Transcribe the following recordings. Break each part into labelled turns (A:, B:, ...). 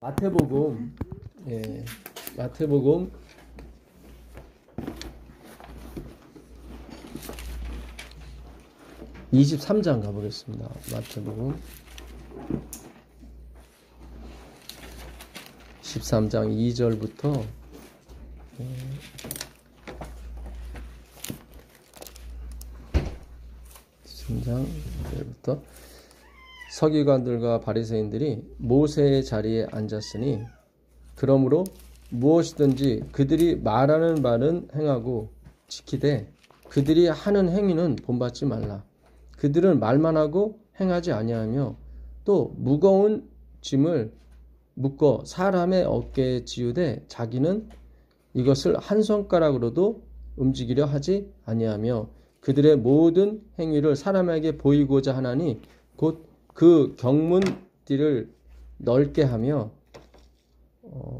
A: 마태복음, 마태복음 23장 가보겠습니다. 마태복음 13장 2절부터 13장 2절부터 서기관들과 바리새인들이 모세의 자리에 앉았으니 그러므로 무엇이든지 그들이 말하는 바는 행하고 지키되 그들이 하는 행위는 본받지 말라. 그들은 말만 하고 행하지 아니하며 또 무거운 짐을 묶어 사람의 어깨에 지우되 자기는 이것을 한 손가락으로도 움직이려 하지 아니하며 그들의 모든 행위를 사람에게 보이고자 하나니 곧 그 경문띠를 넓게 하며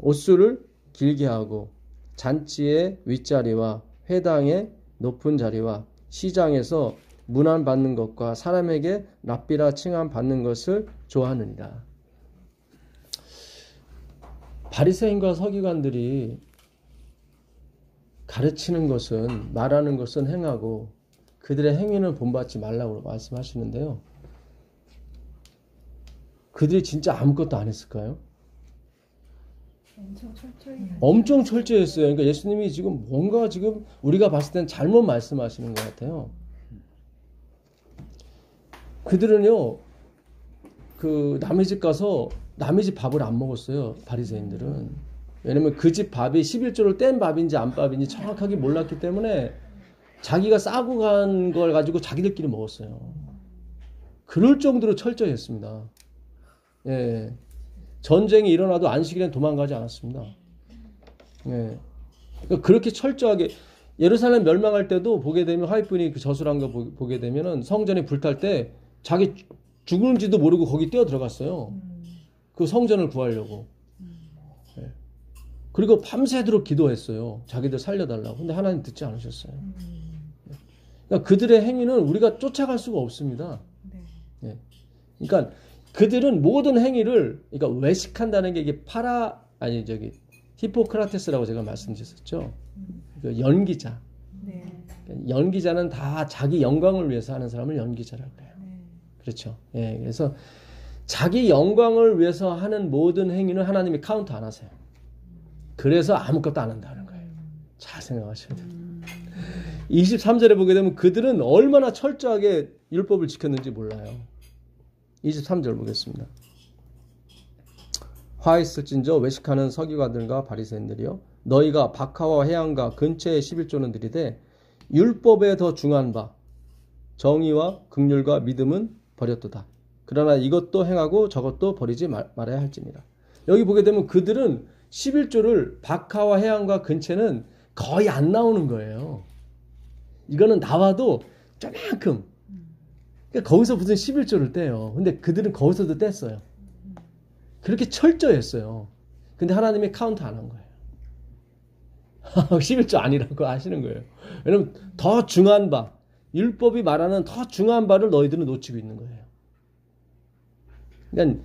A: 옷수를 길게 하고 잔치의 윗자리와 회당의 높은 자리와 시장에서 문안 받는 것과 사람에게 랍비라 칭함 받는 것을 좋아하느니라. 바리새인과 서기관들이 가르치는 것은, 말하는 것은 행하고 그들의 행위는 본받지 말라고 말씀하시는데요. 그들이 진짜 아무것도 안 했을까요? 엄청 철저했어요. 그러니까 예수님이 지금 뭔가 지금 우리가 봤을 땐 잘못 말씀하시는 것 같아요. 그들은요, 그 남의 집 가서 남의 집 밥을 안 먹었어요. 바리새인들은. 왜냐면 그 집 밥이 11조를 뗀 밥인지 안 밥인지 정확하게 몰랐기 때문에 자기가 싸고 간 걸 가지고 자기들끼리 먹었어요. 그럴 정도로 철저했습니다. 예. 전쟁이 일어나도 안식일엔 도망가지 않았습니다. 예. 그러니까 그렇게 철저하게 예루살렘 멸망할 때도 보게 되면 화이트분이 그 저술한 거 보게 되면은 성전이 불탈 때 자기 죽는지도 모르고 거기 뛰어 들어갔어요. 그 성전을 구하려고. 예. 그리고 밤새도록 기도했어요. 자기들 살려달라고. 근데 하나님 듣지 않으셨어요. 그러니까 그들의 행위는 우리가 쫓아갈 수가 없습니다. 예. 그러니까 그들은 모든 행위를, 그러니까 외식한다는 게 이게 히포크라테스라고 제가 말씀드렸었죠. 그 연기자.
B: 네.
A: 연기자는 다 자기 영광을 위해서 하는 사람을 연기자라고 해요.
B: 네.
A: 그렇죠. 예, 그래서 자기 영광을 위해서 하는 모든 행위는 하나님이 카운트 안 하세요. 그래서 아무것도 안 한다는 거예요. 잘 생각하셔야 돼요. 23절에 보게 되면 그들은 얼마나 철저하게 율법을 지켰는지 몰라요. 23절 보겠습니다. 화 있을진저 외식하는 서기관들과 바리새인들이여 너희가 박하와 해안가 근처의 11조는 들이되 율법에 더 중한 바 정의와 긍휼과 믿음은 버렸도다. 그러나 이것도 행하고 저것도 버리지 말아야 할지니라. 여기 보게 되면 그들은 11조를 박하와 해안가 근처는 거의 안 나오는 거예요. 이거는 나와도 조만큼. 그러니까 거기서 무슨 11조를 떼요. 근데 그들은 거기서도 뗐어요. 그렇게 철저했어요. 근데 하나님이 카운트 안 한 거예요. 11조 아니라고 하시는 거예요. 왜냐면 더 중한 바, 율법이 말하는 더 중한 바를 너희들은 놓치고 있는 거예요. 그러니까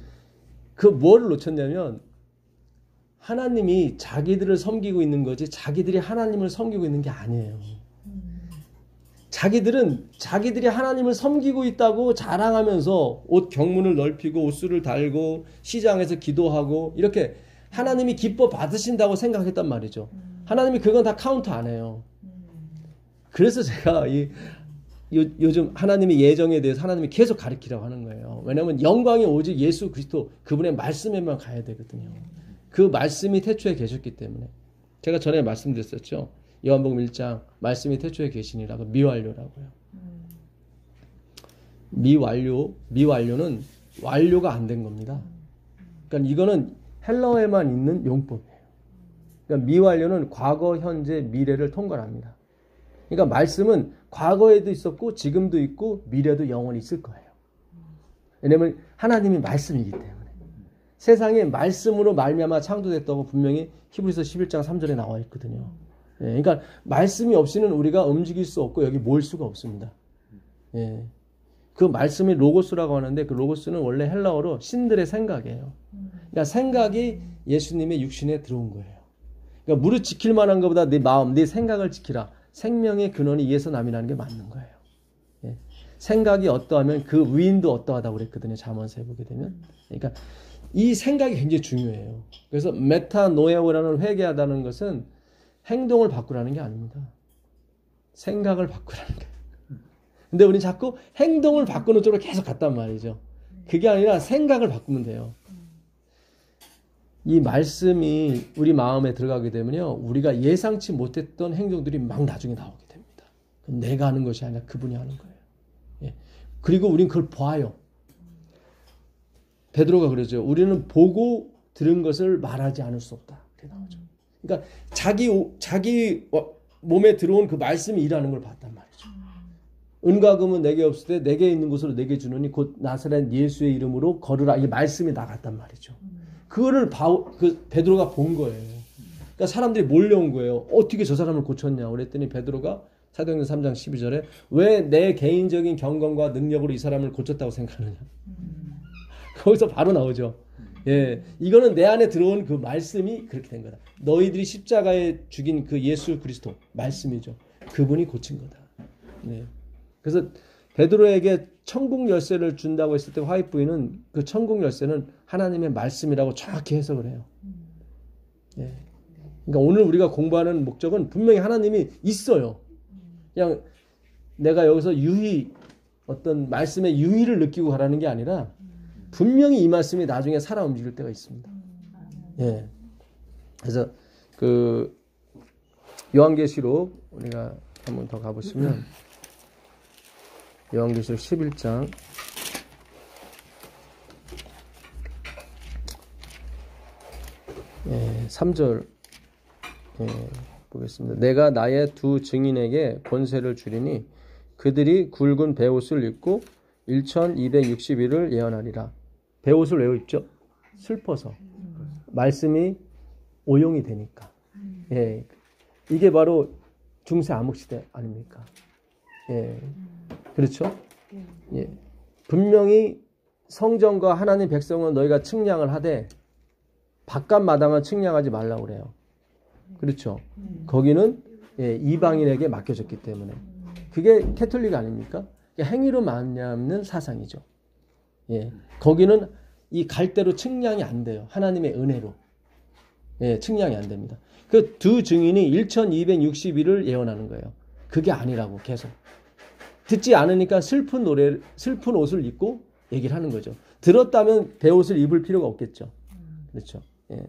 A: 그 뭐를 놓쳤냐면 하나님이 자기들을 섬기고 있는 거지 자기들이 하나님을 섬기고 있는 게 아니에요. 자기들이 하나님을 섬기고 있다고 자랑하면서 옷 경문을 넓히고 옷수를 달고 시장에서 기도하고 이렇게 하나님이 기뻐 받으신다고 생각했단 말이죠. 하나님이 그건 다 카운트 안 해요. 그래서 제가 요즘 하나님의 예정에 대해서 하나님이 계속 가르치라고 하는 거예요. 왜냐하면 영광이 오직 예수 그리스도 그분의 말씀에만 가야 되거든요. 그 말씀이 태초에 계셨기 때문에. 제가 전에 말씀드렸었죠. 요한복음 1장 말씀이 태초에 계시니라고 미완료라고요. 미완료는 완료가 안 된 겁니다. 그러니까 이거는 헬라어에만 있는 용법이에요. 그러니까 미완료는 과거, 현재, 미래를 통괄합니다. 그러니까 말씀은 과거에도 있었고 지금도 있고 미래도 영원히 있을 거예요. 왜냐하면 하나님이 말씀이기 때문에. 세상에 말씀으로 말미암아 창조됐다고 분명히 히브리서 11장 3절에 나와 있거든요. 예, 그러니까 말씀이 없이는 우리가 움직일 수 없고 여기 모일 수가 없습니다. 예, 그 말씀이 로고스라고 하는데 그 로고스는 원래 헬라어로 신들의 생각이에요. 그러니까 그러니까 생각이 예수님의 육신에 들어온 거예요. 그러니까 무릇 지킬 만한 것보다 네 마음, 네 생각을 지키라. 생명의 근원이 이에서 남이라는 게 맞는 거예요. 예. 생각이 어떠하면 그 위인도 어떠하다고 그랬거든요. 잠언서에 보게 되면. 그러니까 이 생각이 굉장히 중요해요. 그래서 메타노에오라는 회개하다는 것은 행동을 바꾸라는 게 아닙니다. 생각을 바꾸라는 거예요. 근데 우리는 자꾸 행동을 바꾸는 쪽으로 계속 갔단 말이죠. 그게 아니라 생각을 바꾸면 돼요. 이 말씀이 우리 마음에 들어가게 되면요, 우리가 예상치 못했던 행동들이 막 나중에 나오게 됩니다. 내가 하는 것이 아니라 그분이 하는 거예요. 예. 그리고 우리는 그걸 봐요. 베드로가 그러죠. 우리는 보고 들은 것을 말하지 않을 수 없다. 그렇게 나오죠. 그러니까 자기 몸에 들어온 그 말씀이 일하는 걸 봤단 말이죠. 은과 금은 내게 없을 때 내게 있는 것으로 내게 주노니 곧 나사렛 예수의 이름으로 걸으라. 이 말씀이 나갔단 말이죠. 그거를 베드로가 본 거예요. 그러니까 사람들이 몰려온 거예요. 어떻게 저 사람을 고쳤냐 그랬더니 베드로가 사도행전 3장 12절에 왜 내 개인적인 경건과 능력으로 이 사람을 고쳤다고 생각하느냐. 거기서 바로 나오죠. 예, 이거는 내 안에 들어온 그 말씀이 그렇게 된 거다. 너희들이 십자가에 죽인 그 예수 그리스도 말씀이죠. 그분이 고친 거다. 네. 그래서 베드로에게 천국 열쇠를 준다고 했을 때 화이트 부인은 그 천국 열쇠는 하나님의 말씀이라고 정확히 해석을 해요. 예. 그러니까 오늘 우리가 공부하는 목적은 분명히 하나님이 있어요. 그냥 내가 여기서 유의 어떤 말씀의 유의를 느끼고 가라는 게 아니라 분명히 이 말씀이 나중에 살아 움직일 때가 있습니다. 예. 그래서 그 요한계시록 우리가 한번 더 가보시면 요한계시록 11장 3절 보겠습니다. 내가 나의 두 증인에게 권세를 주리니 그들이 굵은 베옷을 입고 1261을 예언하리라. 베옷을 왜 입죠? 슬퍼서. 말씀이 오용이 되니까. 예. 이게 바로 중세 암흑시대 아닙니까? 예. 그렇죠? 예. 분명히 성전과 하나님 백성은 너희가 측량을 하되 바깥 마당은 측량하지 말라고 그래요. 그렇죠? 거기는 예, 이방인에게 맡겨졌기 때문에. 그게 캐톨릭 아닙니까? 행위로 말미암는 사상이죠. 예. 거기는 이 갈대로 측량이 안 돼요. 하나님의 은혜로. 예, 측량이 안 됩니다. 그 두 증인이 1261을 예언하는 거예요. 그게 아니라고 계속. 듣지 않으니까 슬픈 옷을 입고 얘기를 하는 거죠. 들었다면 베옷을 입을 필요가 없겠죠. 그렇죠. 예.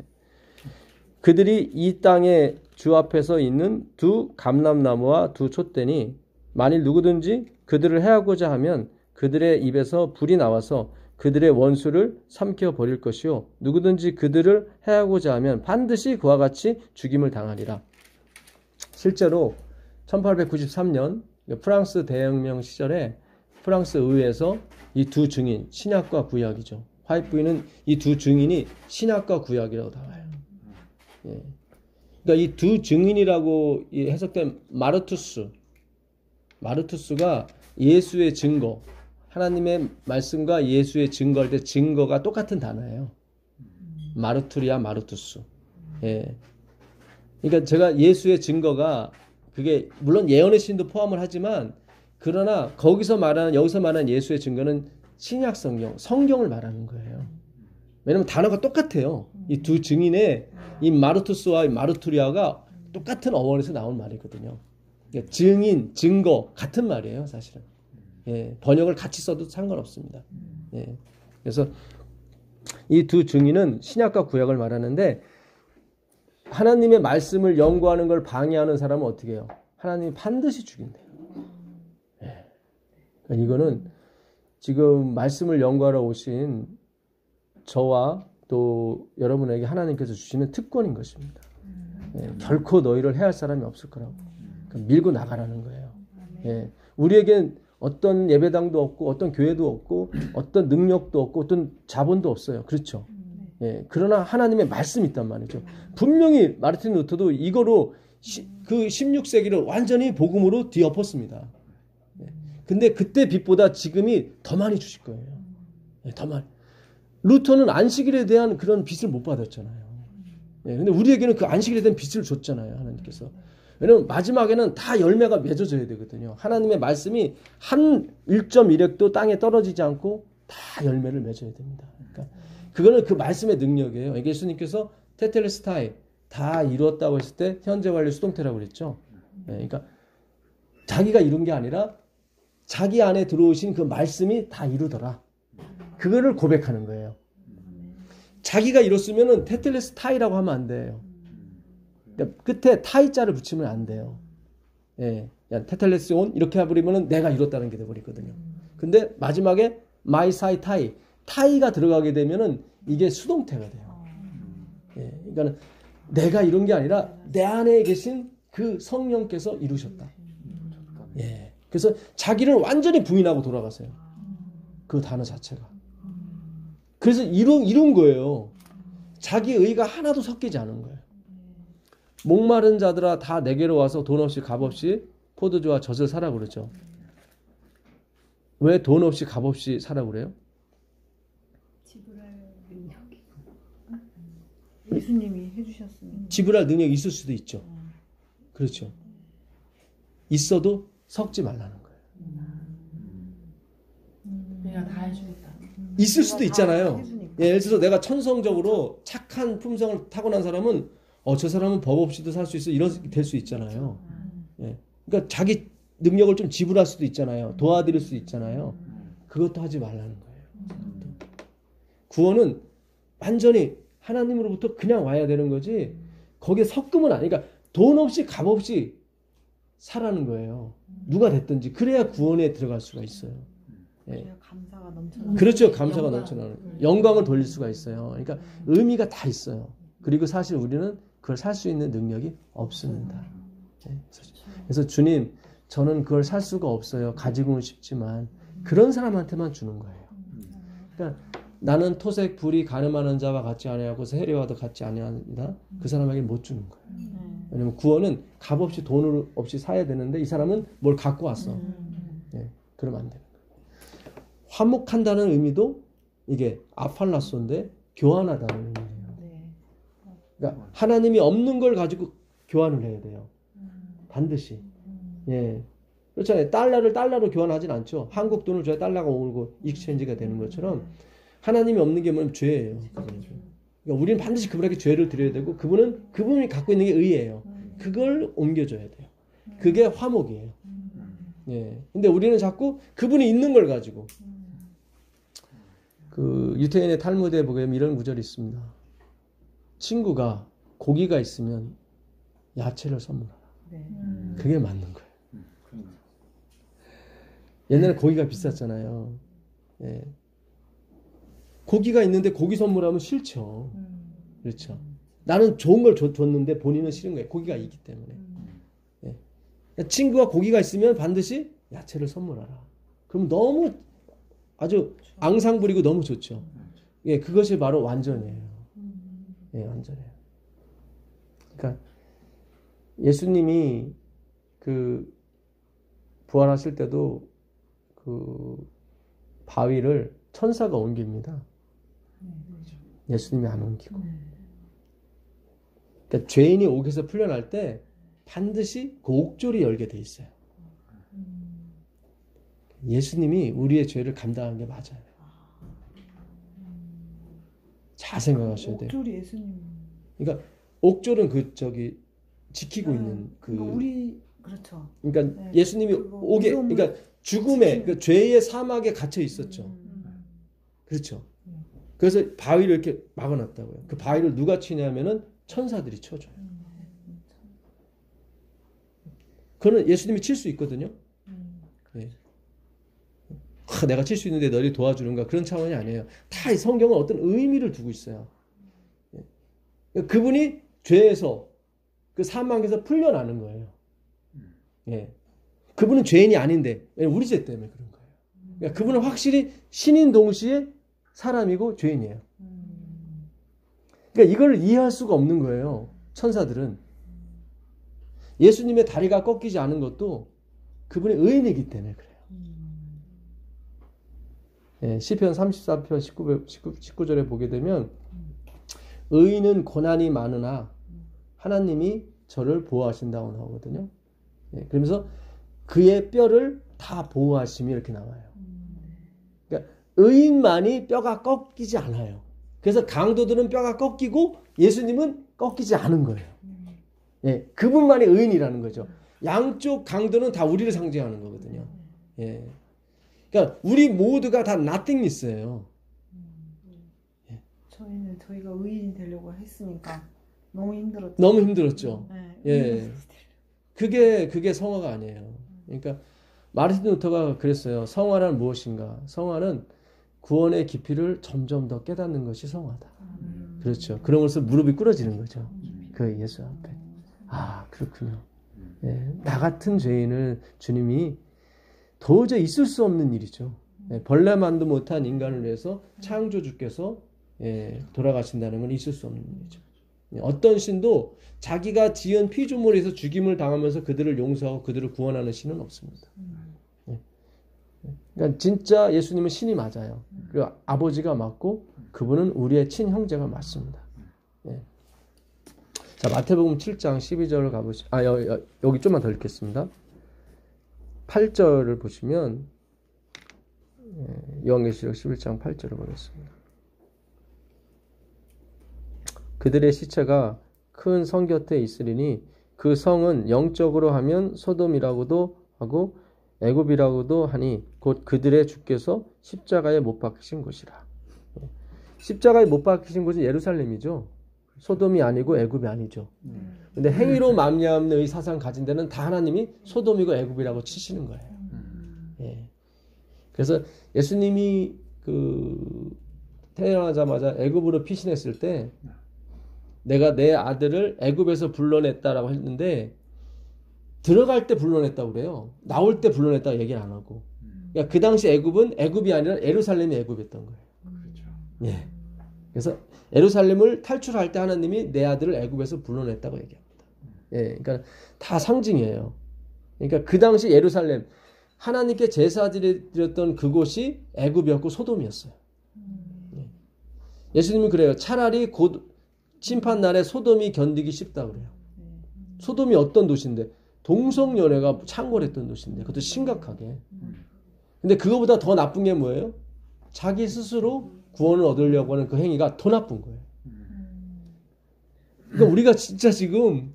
A: 그들이 이 땅에 주 앞에서 있는 두 감람나무와 두 촛대니 만일 누구든지 그들을 해하고자 하면 그들의 입에서 불이 나와서 그들의 원수를 삼켜 버릴 것이요 누구든지 그들을 해하고자 하면 반드시 그와 같이 죽임을 당하리라. 실제로 1893년 프랑스 대혁명 시절에 프랑스 의회에서 이 두 증인, 신약과 구약이죠. 화이트 부인은 이 두 증인이 신약과 구약이라고 나와요. 예. 그러니까 이 두 증인이라고 해석된 마르투스가 예수의 증거, 하나님의 말씀과 예수의 증거할 때 증거가 똑같은 단어예요. 마르투리아 마르투스. 예. 그러니까 제가 예수의 증거가 그게 물론 예언의 신도 포함을 하지만 그러나 여기서 말하는 예수의 증거는 신약 성경을 말하는 거예요. 왜냐면 단어가 똑같아요. 이 두 증인의 이 마르투스와 이 마르투리아가 똑같은 어원에서 나온 말이거든요. 그러니까 증인, 증거 같은 말이에요, 사실은. 예, 번역을 같이 써도 상관없습니다. 예, 그래서 이 두 증인은 신약과 구약을 말하는데 하나님의 말씀을 연구하는 걸 방해하는 사람은 어떻게 해요? 하나님이 반드시 죽인대요. 예. 그러니까 이거는 지금 말씀을 연구하러 오신 저와 또 여러분에게 하나님께서 주시는 특권인 것입니다. 예. 결코 너희를 해할 사람이 없을 거라고. 그러니까 밀고 나가라는 거예요. 예. 우리에겐 어떤 예배당도 없고 어떤 교회도 없고 어떤 능력도 없고 어떤 자본도 없어요. 그렇죠? 예, 그러나 하나님의 말씀이 있단 말이죠. 분명히 마르틴 루터도 이거로 그 16세기를 완전히 복음으로 뒤엎었습니다. 예, 근데 그때 빛보다 지금이 더 많이 주실 거예요. 예, 더 많이. 루터는 안식일에 대한 그런 빚을 못 받았잖아요. 예, 근데 우리에게는 그 안식일에 대한 빚을 줬잖아요, 하나님께서. 왜냐면 마지막에는 다 열매가 맺어져야 되거든요. 하나님의 말씀이 한 1.1획도 땅에 떨어지지 않고 다 열매를 맺어야 됩니다. 그러니까 그거는 그 말씀의 능력이에요. 이게 예수님께서 테텔레스타이 다 이루었다고 했을 때 현재 완료 수동태라고 그랬죠. 예, 그러니까 자기가 이룬 게 아니라 자기 안에 들어오신 그 말씀이 다 이루더라. 그거를 고백하는 거예요. 자기가 이뤘으면은 테텔레스타이라고 하면 안 돼요. 그러니까 끝에 타이자를 붙이면 안 돼요. 예, 테텔레스온 이렇게 해버리면은 내가 이뤘다는 게 돼버리거든요. 근데 마지막에 마이사이 타이, 타이가 들어가게 되면은 이게 수동태가 돼요. 예, 그러니까는 내가 이룬 게 아니라 내 안에 계신 그 성령께서 이루셨다. 예, 그래서 자기를 완전히 부인하고 돌아가세요. 그 단어 자체가. 그래서 이룬 거예요. 자기 의가 하나도 섞이지 않은 거예요. 목마른 자들아 다 내게로 와서 돈 없이 값 없이 포도주와 젖을 사라고 그러죠. 왜 돈 없이 값 없이 사라고 그래요?
B: 지불할 능력이. 예수님이 해주셨으니.
A: 지불할 능력이 있을 수도 있죠. 그렇죠. 있어도 섞지 말라는 거예요.
C: 내가 다 해주겠다.
A: 있을 수도 있잖아요. 예, 예를 들어서 내가 천성적으로 착한 품성을 타고난 사람은 저 사람은 법 없이도 살 수 있어 이런 될 수 있잖아요. 예, 그러니까 자기 능력을 좀 지불할 수도 있잖아요. 도와드릴 수 있잖아요. 그것도 하지 말라는 거예요. 구원은 완전히 하나님으로부터 그냥 와야 되는 거지 거기에 섞으면 아니. 그러니까 돈 없이 값 없이 사라는 거예요. 누가 됐든지 그래야 구원에 들어갈 수가 있어요. 예.
B: 감사가 넘쳐나는.
A: 그렇죠. 감사가 넘쳐나는 영광을 돌릴 수가 있어요. 그러니까 의미가 다 있어요. 그리고 사실 우리는 그걸 살 수 있는 능력이 없습니다. 예. 그래서 주님, 저는 그걸 살 수가 없어요. 가지고는 싶지만 그런 사람한테만 주는 거예요. 그러니까 나는 토색, 불이, 가늠하는 자와 같지 아니하고 세리와도 같지 아니하다. 그 사람에게 못 주는 거예요. 왜냐면 구원은 값 없이 돈 없이 사야 되는데 이 사람은 뭘 갖고 왔어. 예. 그러면 안 돼요. 화목한다는 의미도 이게 아팔라소인데 교환하다는 의미예요. 그러니까 하나님이 없는 걸 가지고 교환을 해야 돼요. 반드시. 예. 그렇잖아요. 달러를 달러로 교환하진 않죠. 한국 돈을 줘야 달러가 오르고 익스체인지가 되는 것처럼 하나님이 없는 게 뭐냐면 죄예요. 그러니까 우리는 반드시 그분에게 죄를 드려야 되고 그분이 갖고 있는 게 의예요. 그걸 옮겨줘야 돼요. 그게 화목이에요. 예. 근데 우리는 자꾸 그분이 있는 걸 가지고 그 유태인의 탈무드에 보게 되면 이런 구절이 있습니다. 친구가 고기가 있으면 야채를 선물하라. 그게 맞는 거예요. 옛날에 고기가 비쌌잖아요. 예. 고기가 있는데 고기 선물하면 싫죠. 그렇죠. 나는 좋은 걸 줬는데 본인은 싫은 거예요. 고기가 있기 때문에. 예. 친구가 고기가 있으면 반드시 야채를 선물하라. 그럼 너무 아주 앙상 부리고 너무 좋죠. 예, 그것이 바로 완전이에요. 예, 완전해요. 그러니까 예수님이 그 부활하실 때도 그 바위를 천사가 옮깁니다. 예수님이 안 옮기고. 그러니까 죄인이 옥에서 풀려날 때 반드시 그 옥졸이 열게 돼 있어요. 예수님이 우리의 죄를 감당한 게 맞아요. 잘 생각하셔야 돼요.
B: 옥졸이 예수님.
A: 그러니까 옥졸은 지키고 있는
B: 우리 그렇죠.
A: 그러니까
B: 네.
A: 예수님이 옥에 그러니까 죽음의 그 죄의 사막에 갇혀 있었죠. 그렇죠. 그래서 바위를 이렇게 막아놨다고요. 그 바위를 누가 치냐면은 천사들이 쳐줘요. 그거는 예수님이 칠 수 있거든요. 네. 내가 칠 수 있는데 너희 도와주는가 그런 차원이 아니에요. 다 이 성경은 어떤 의미를 두고 있어요. 그분이 죄에서 그 사망에서 풀려나는 거예요. 예. 그분은 죄인이 아닌데 우리 죄 때문에 그런 거예요. 그러니까 그분은 확실히 신인 동시에 사람이고 죄인이에요. 그러니까 이걸 이해할 수가 없는 거예요. 천사들은. 예수님의 다리가 꺾이지 않은 것도 그분의 의인이기 때문에 그래요. 예, 시편 34편 19절에 보게 되면 의인은 고난이 많으나 하나님이 저를 보호하신다고 나오거든요. 예, 그러면서 그의 뼈를 다 보호하심이 이렇게 나와요. 그러니까 의인만이 뼈가 꺾이지 않아요. 그래서 강도들은 뼈가 꺾이고 예수님은 꺾이지 않은 거예요. 예, 그분만이 의인이라는 거죠. 양쪽 강도는 다 우리를 상징하는 거거든요. 예. 그러니까 우리 모두가 다 nothingness예요.
B: 저희는 저희가 의인이 되려고 했으니까 너무 힘들었죠.
A: 너무 힘들었죠.
B: 네,
A: 예. 그게 성화가 아니에요. 그러니까 마르틴 루터가 그랬어요. 성화란 무엇인가? 성화는 구원의 깊이를 점점 더 깨닫는 것이 성화다. 그렇죠. 그러면서 무릎이 꿇어지는 거죠. 그 예수 앞에. 아, 그렇군요. 예, 나 같은 죄인을 주님이 도저히 있을 수 없는 일이죠. 예, 벌레만도 못한 인간을 위해서 창조주께서 예, 돌아가신다는 건 있을 수 없는 일이죠. 예, 어떤 신도 자기가 지은 피조물에서 죽임을 당하면서 그들을 용서하고 그들을 구원하는 신은 없습니다. 예. 그러니까 진짜 예수님은 신이 맞아요. 그리고 아버지가 맞고 그분은 우리의 친형제가 맞습니다. 예. 자, 마태복음 7장 12절을 가보시죠. 여기 좀만 더 읽겠습니다. 8절을 보시면 요한계시록 11장 8절을 보겠습니다. 그들의 시체가 큰 성 곁에 있으리니 그 성은 영적으로 하면 소돔이라고도 하고 애굽이라고도 하니 곧 그들의 주께서 십자가에 못 박히신 곳이라. 십자가에 못 박히신 곳은 예루살렘이죠. 소돔이 아니고 애굽이 아니죠. 근데 행위로 말미암는 의 사상 가진 데는 다 하나님이 소돔이고 애굽이라고 치시는 거예요. 예. 그래서 예수님이 태어나자마자 애굽으로 피신했을 때 내가 내 아들을 애굽에서 불러냈다라고 했는데 들어갈 때 불러냈다고 그래요. 나올 때 불러냈다고 얘기를 안 하고. 그러니까 그 당시 애굽은 애굽이 아니라 예루살렘이 애굽이었던 거예요.
C: 그렇죠.
A: 예. 그래서 예루살렘을 탈출할 때 하나님이 내 아들을 애굽에서 불러냈다고 얘기합니다. 예, 그러니까 다 상징이에요. 그러니까 그 당시 예루살렘 하나님께 제사 드렸던 그곳이 애굽이었고 소돔이었어요. 예. 예수님이 그래요. 차라리 곧 심판 날에 소돔이 견디기 쉽다 그래요. 소돔이 어떤 도시인데 동성연애가 창궐했던 도시인데 그것도 심각하게. 근데 그거보다 더 나쁜 게 뭐예요? 자기 스스로 구원을 얻으려고 하는 그 행위가 더 나쁜 거예요. 그러니까 우리가 진짜 지금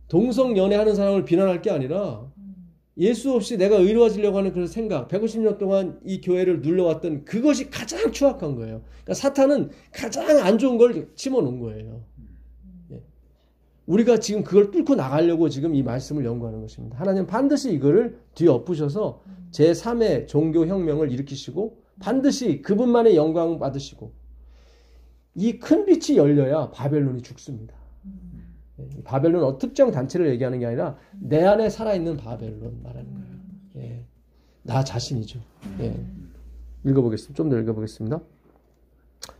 A: 동성 연애하는 사람을 비난할 게 아니라 예수 없이 내가 의로워지려고 하는 그런 생각, 150년 동안 이 교회를 눌러왔던 그것이 가장 추악한 거예요. 그러니까 사탄은 가장 안 좋은 걸 심어놓은 거예요. 우리가 지금 그걸 뚫고 나가려고 지금 이 말씀을 연구하는 것입니다. 하나님 반드시 이거를 뒤엎으셔서 제3의 종교혁명을 일으키시고 반드시 그분만의 영광 받으시고 이 큰 빛이 열려야 바벨론이 죽습니다. 바벨론 특정 단체를 얘기하는 게 아니라 내 안에 살아있는 바벨론 말하는 거예요. 예. 나 자신이죠. 예. 읽어보겠습니다. 좀 더 읽어보겠습니다.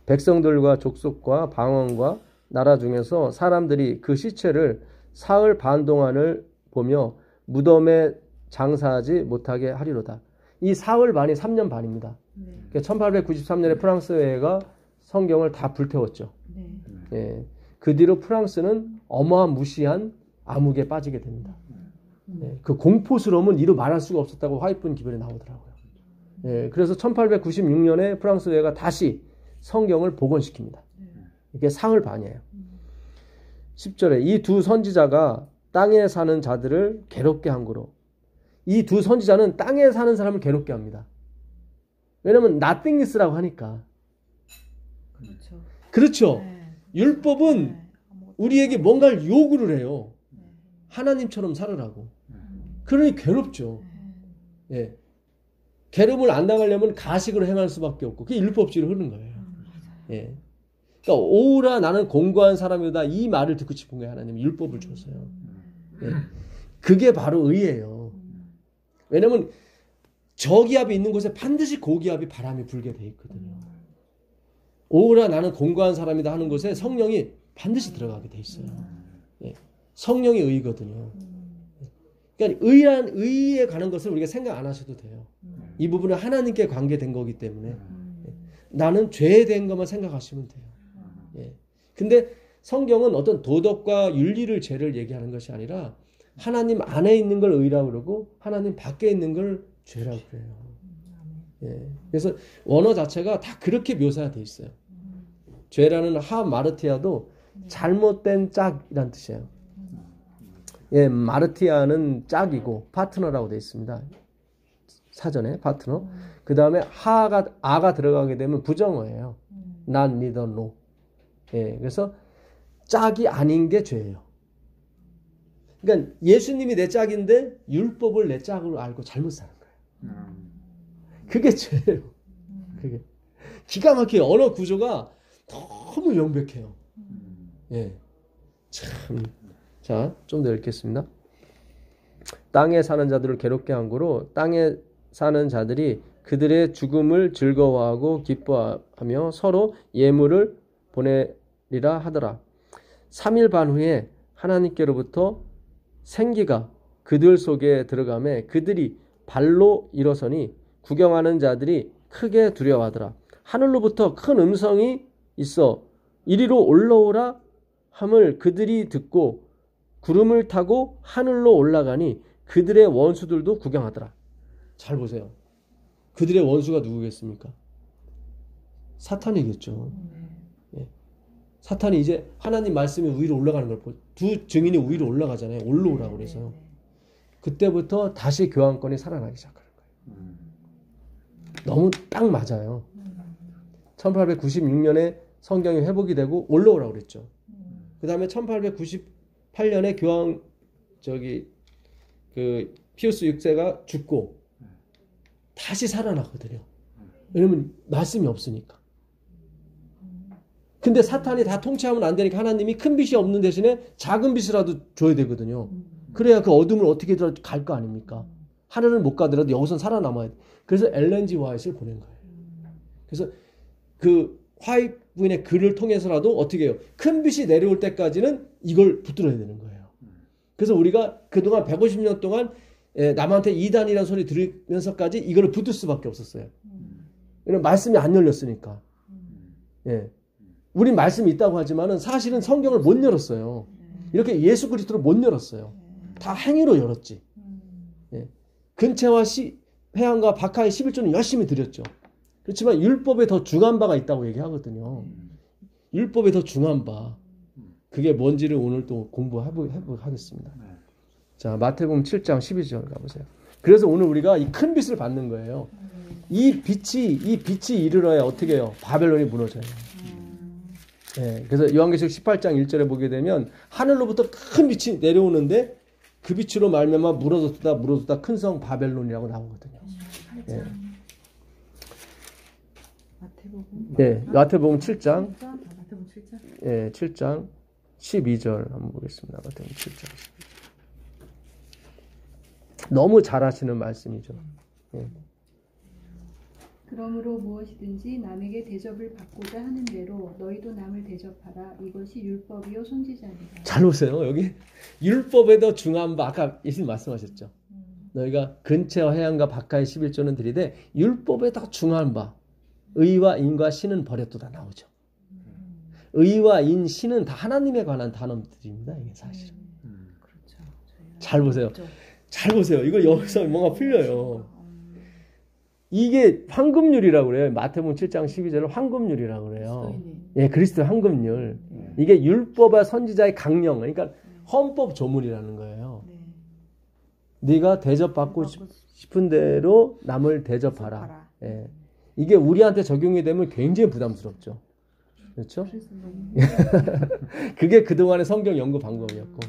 A: 백성들과 족속과 방언과 나라 중에서 사람들이 그 시체를 사흘 반 동안을 보며 무덤에 장사하지 못하게 하리로다. 이 사흘 반이 3년 반입니다.
B: 네.
A: 1893년에 프랑스가 성경을 다 불태웠죠.
B: 네.
A: 예. 그 뒤로 프랑스는 어마무시한 암흑에 빠지게 됩니다. 예. 그 공포스러움은 이루 말할 수가 없었다고 화이트 기별에 나오더라고요. 예. 그래서 1896년에 프랑스가 다시 성경을 복원시킵니다. 이게 사흘 반이에요. 10절에 이 두 선지자가 땅에 사는 자들을 괴롭게 한 거로. 이 두 선지자는 땅에 사는 사람을 괴롭게 합니다. 왜냐면 nothingness라고 하니까.
B: 그렇죠.
A: 그렇죠.
B: 네.
A: 율법은
B: 네. 아무것도
A: 우리에게 뭔가를 요구를 해요. 하나님처럼 살으라고. 그러니 괴롭죠. 예. 괴롭을 안 당하려면 가식으로 행할 수밖에 없고 그게 율법주의로 흐르는 거예요. 예. 그러니까 오라 나는 공고한 사람이다 이 말을 듣고 싶은 거예요. 하나님이 율법을 줘서요. 예. 그게 바로 의예요. 왜냐면 저기압이 있는 곳에 반드시 고기압이 바람이 불게 돼 있거든요. 오라 나는 공고한 사람이다 하는 곳에 성령이 반드시 들어가게 돼 있어요. 예. 성령이 의거든요. 그러니까 의에 가는 것을 우리가 생각 안 하셔도 돼요. 이 부분은 하나님께 관계된 거기 때문에 나는 죄된 것만 생각하시면 돼요. 예. 근데 성경은 어떤 도덕과 윤리를 죄를 얘기하는 것이 아니라 하나님 안에 있는 걸 의라고 그러고 하나님 밖에 있는 걸 죄라고 그래요. 예. 그래서 원어 자체가 다 그렇게 묘사가 돼 있어요. 죄라는 마르티아도 잘못된 짝이란 뜻이에요. 예, 마르티아는 짝이고 파트너라고 되어 있습니다. 사전에 파트너. 그 다음에 아가 들어가게 되면 부정어예요. 난 neither no. 예, 그래서 짝이 아닌 게 죄예요. 그러니까 예수님이 내 짝인데 율법을 내 짝으로 알고 잘못 사는 거예요. 그게 죄예요. 그게 기가 막혀요. 언어 구조가 너무 명백해요. 예, 참. 자, 좀 더 읽겠습니다. 땅에 사는 자들을 괴롭게 한 거로 땅에 사는 자들이 그들의 죽음을 즐거워하고 기뻐하며 서로 예물을 보내리라 하더라. 3일 반 후에 하나님께로부터 생기가 그들 속에 들어가매 그들이 발로 일어서니 구경하는 자들이 크게 두려워하더라. 하늘로부터 큰 음성이 있어 이리로 올라오라 함을 그들이 듣고 구름을 타고 하늘로 올라가니 그들의 원수들도 구경하더라. 잘 보세요. 그들의 원수가 누구겠습니까? 사탄이겠죠. 예. 사탄이 이제 하나님 말씀이 위로 올라가는 걸 보고 두 증인이 위로 올라가잖아요. 올라오라고 그래서. 그때부터 다시 교환권이 살아나기 시작하는 거예요. 너무 딱 맞아요. 1896년에 성경이 회복이 되고 올라오라고 그랬죠. 그 다음에 1898년에 그 피우스 6세가 죽고 다시 살아나거든요. 왜냐면 말씀이 없으니까. 근데 사탄이 다 통치하면 안 되니까 하나님이 큰 빛이 없는 대신에 작은 빛이라도 줘야 되거든요. 그래야 그 어둠을 어떻게든 갈 거 아닙니까? 하늘을 못 가더라도 여기선 살아남아야 돼. 그래서 엘렌 G 화이트를 보낸 거예요. 그래서 그 화이트 부인의 글을 통해서라도 어떻게 해요? 큰 빛이 내려올 때까지는 이걸 붙들어야 되는 거예요. 그래서 우리가 그동안 150년 동안 남한테 이단이라는 소리 들으면서까지 이걸 붙을 수밖에 없었어요. 왜냐면 말씀이 안 열렸으니까. 예. 우린 말씀이 있다고 하지만은 사실은 성경을 못 열었어요. 이렇게 예수 그리스도를 못 열었어요. 다 행위로 열었지. 예. 근체와 회양과 박하의 11조는 열심히 드렸죠. 그렇지만 율법에 더 중한 바가 있다고 얘기하거든요. 율법에 더 중한 바. 그게 뭔지를 오늘 또 공부해보겠습니다. 자, 마태복음 7장 12절 가보세요. 그래서 오늘 우리가 이 큰 빛을 받는 거예요. 이 빛이 이르러야 어떻게 해요? 바벨론이 무너져요. 예, 그래서 요한계시록 18장 1절에 보게 되면 하늘로부터 큰 빛이 내려오는데 그 빛으로 말미암아 무너졌다 큰 성 바벨론이라고 나오거든요. 예.
B: 마태복음.
A: 네, 마태복음 7장.
C: 마태복음 7장.
A: 예, 7장 12절 한번 보겠습니다. 마태복음 7장 12절. 너무 잘하시는 말씀이죠. 예.
D: 그러므로 무엇이든지 남에게 대접을 받고자 하는 대로 너희도 남을 대접하라. 이것이 율법이요 선지자니라.
A: 잘 보세요. 여기 율법에도 중한 바 아까 예수님 말씀하셨죠. 너희가 근체와 해양과 박하의 11조는 드리되 율법에 더 중한 바 의와 인과 신은 버렸도다 나오죠. 의와 인, 신은 다 하나님에 관한 단어들입니다. 이게 사실은.
B: 그렇죠.
A: 잘 보세요. 잘 보세요. 이거 여기서 뭔가 풀려요. 이게 황금률이라고 그래요. 마태복음 7장 12절을 황금률이라고 그래요. 예, 그리스도의 황금률. 이게 율법과 선지자의 강령, 그러니까 헌법 조문이라는 거예요. 네가 대접받고 싶은 대로 남을 대접하라. 예. 이게 우리한테 적용이 되면 굉장히 부담스럽죠. 그렇죠? 그게 그동안의 성경 연구 방법이었고.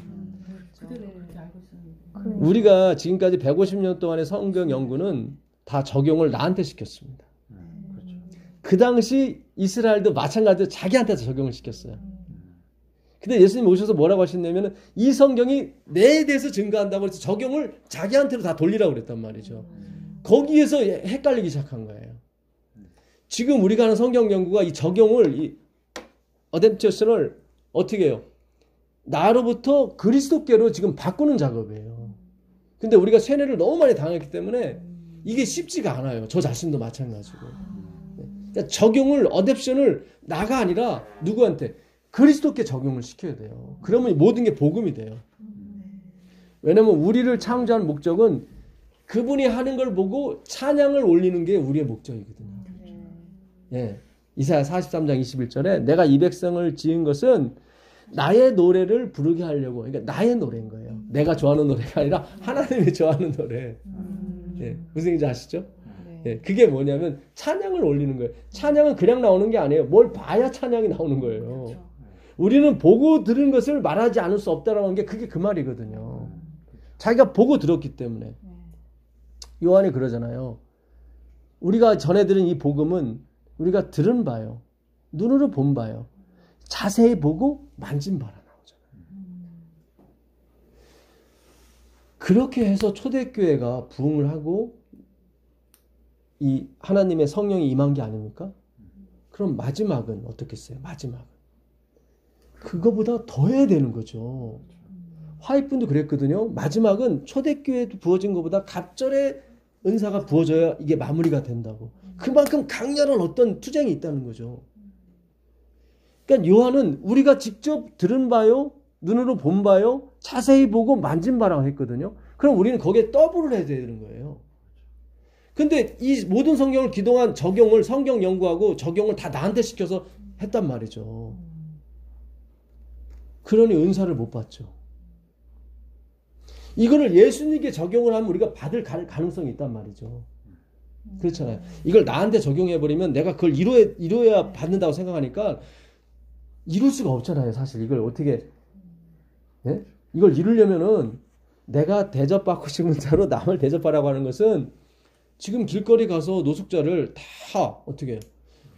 C: 그대로 그렇게 알고 있었는데.
A: 우리가 지금까지 150년 동안의 성경 연구는 다 적용을 나한테 시켰습니다. 그 당시 이스라엘도 마찬가지로 자기한테 적용을 시켰어요. 근데 예수님 오셔서 뭐라고 하셨냐면 이 성경이 내에 대해서 증거한다고 해서 적용을 자기한테로 다 돌리라고 그랬단 말이죠. 거기에서 헷갈리기 시작한 거예요. 지금 우리가 하는 성경 연구가 이 적용을 이 어댑테이션을 어떻게 해요? 나로부터 그리스도께로 지금 바꾸는 작업이에요. 근데 우리가 세뇌를 너무 많이 당했기 때문에 이게 쉽지가 않아요. 저 자신도 마찬가지고. 그러니까 적용을 어댑션을 나가 아니라 누구한테? 그리스도께 적용을 시켜야 돼요. 그러면 모든 게 복음이 돼요. 왜냐면 우리를 창조한 목적은 그분이 하는 걸 보고 찬양을 올리는 게 우리의 목적이거든요. 예. 이사야 43장 21절에 내가 이 백성을 지은 것은 나의 노래를 부르게 하려고. 그러니까 나의 노래인 거예요. 내가 좋아하는 노래가 아니라 하나님이 좋아하는 노래. 예. 무슨 얘기인지 아시죠? 예. 그게 뭐냐면 찬양을 올리는 거예요. 찬양은 그냥 나오는 게 아니에요. 뭘 봐야 찬양이 나오는 거예요. 우리는 보고 들은 것을 말하지 않을 수 없다라는 게 그게 그 말이거든요. 자기가 보고 들었기 때문에. 요한이 그러잖아요. 우리가 전해 들은 이 복음은 우리가 들은 바요. 눈으로 본 바요. 자세히 보고 만진 바라 나오잖아요. 그렇게 해서 초대교회가 부흥을 하고 이 하나님의 성령이 임한 게 아닙니까? 그럼 마지막은 어떻겠어요? 마지막은 그거보다 더 해야 되는 거죠. 화이트분도 그랬거든요. 마지막은 초대교회에 부어진 것보다 갑절의 은사가 부어져야 이게 마무리가 된다고. 그만큼 강렬한 어떤 투쟁이 있다는 거죠. 그러니까 요한은 우리가 직접 들은 바요, 눈으로 본 바요, 자세히 보고 만진 바라고 했거든요. 그럼 우리는 거기에 더블을 해야 되는 거예요. 근데 이 모든 성경을 그동안 적용을 성경 연구하고 적용을 다 나한테 시켜서 했단 말이죠. 그러니 은사를 못 받죠. 이거를 예수님께 적용을 하면 우리가 받을 가능성이 있단 말이죠. 그렇잖아요. 이걸 나한테 적용해버리면 내가 그걸 이루어야 받는다고 생각하니까 이룰 수가 없잖아요. 사실 이걸 어떻게, 예? 이걸 이루려면은 내가 대접받고 싶은 자로 남을 대접하라고 하는 것은 지금 길거리 가서 노숙자를 다 어떻게,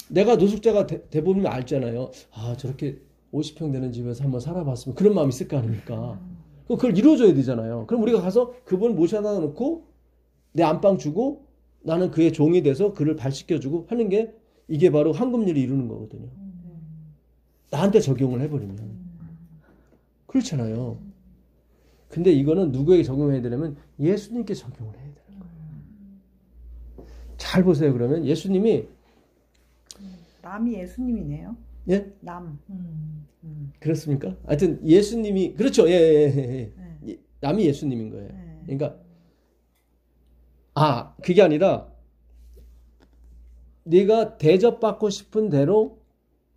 A: 내가 노숙자가 대부분 알잖아요. 아, 저렇게 50평 되는 집에서 한번 살아봤으면 그런 마음이 있을 거 아닙니까? 그걸 이루어줘야 되잖아요. 그럼 우리가 가서 그분 모셔다 놓고 내 안방 주고 나는 그의 종이 돼서 그를 발시켜주고 하는 게 이게 바로 황금률이 이루는 거거든요. 나한테 적용을 해버리면. 그렇잖아요. 근데 이거는 누구에게 적용해야 되냐면 예수님께 적용을 해야 되는 거예요. 잘 보세요. 그러면 예수님이
B: 남이 예수님이네요.
A: 예?
B: 남.
A: 그렇습니까? 하여튼 예수님이 그렇죠. 예. 남이 예수님인 거예요. 그러니까 그게 아니라 네가 대접받고 싶은 대로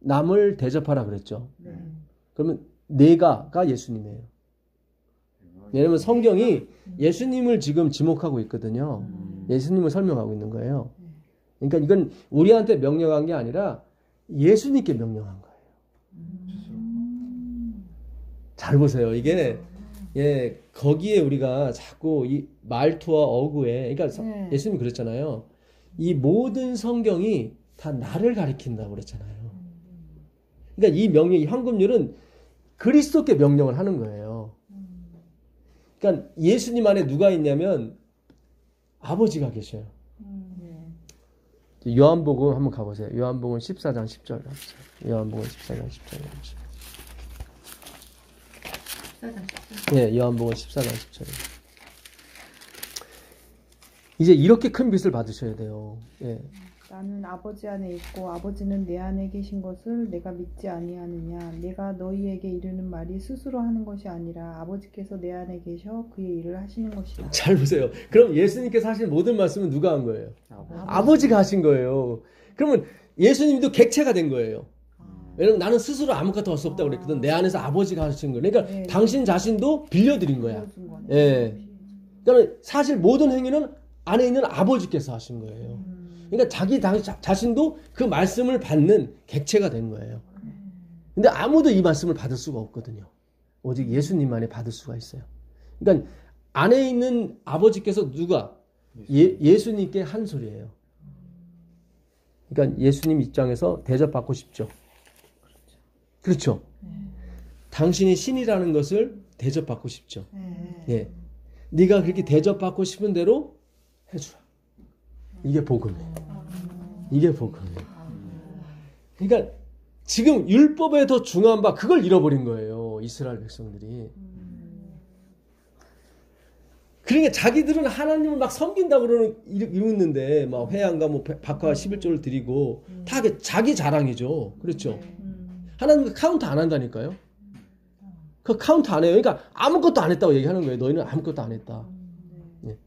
A: 남을 대접하라 그랬죠. 그러면 내가가 예수님이에요. 왜냐하면 성경이 예수님을 지금 지목하고 있거든요. 예수님을 설명하고 있는 거예요. 그러니까 이건 우리한테 명령한 게 아니라 예수님께 명령한 거예요. 잘 보세요. 이게 거기에 우리가 자꾸 이 말투와 어구에, 그러니까 예수님이 그랬잖아요. 이 모든 성경이 다 나를 가리킨다고 그랬잖아요. 그러니까 이 명령, 이 황금률은 그리스도께 명령을 하는 거예요. 그러니까 예수님 안에 누가 있냐면 아버지가 계셔요. 요한복음 한번 가보세요. 요한복음 14장 10절 가보세요. 요한복음 14장 10절 가보세요.
C: 14장 10절.
A: 예, 요한복음 14장 10절. 이제 이렇게 큰 빚을 받으셔야 돼요. 예.
B: 나는 아버지 안에 있고 아버지는 내 안에 계신 것을 내가 믿지 아니하느냐. 내가 너희에게 이르는 말이 스스로 하는 것이 아니라 아버지께서 내 안에 계셔 그의 일을 하시는 것이다.
A: 잘 보세요. 그럼 예수님께서 하신 모든 말씀은 누가 한 거예요? 아버지가 하신 거예요. 그러면 예수님도 객체가 된 거예요. 왜냐면 나는 스스로 아무것도 할 수 없다고 그랬거든. 내 안에서 아버지가 하신 거예요. 그러니까 당신 자신도 빌려드린 거야. 예. 그러니까 사실 모든 행위는 안에 있는 아버지께서 하신 거예요. 그러니까 자기 자신도 그 말씀을 받는 객체가 된 거예요. 근데 아무도 이 말씀을 받을 수가 없거든요. 오직 예수님만이 받을 수가 있어요. 그러니까 안에 있는 아버지께서 누가? 예수님께 한 소리예요. 그러니까 예수님 입장에서 대접받고 싶죠. 그렇죠. 당신이 신이라는 것을 대접받고 싶죠. 예. 네가 그렇게 대접받고 싶은 대로 해주라. 이게 복음이에요. 이게 복음이에요. 그러니까 지금 율법에 더 중요한 바 그걸 잃어버린 거예요. 이스라엘 백성들이. 그러니까 자기들은 하나님을 막 섬긴다고 이러는데 막 회양과 뭐 박화 11조를 드리고 다 자기 자랑이죠. 그렇죠. 하나님은 카운트 안 한다니까요. 그 카운트 안 해요. 그러니까 아무것도 안 했다고 얘기하는 거예요. 너희는 아무것도 안 했다. 예.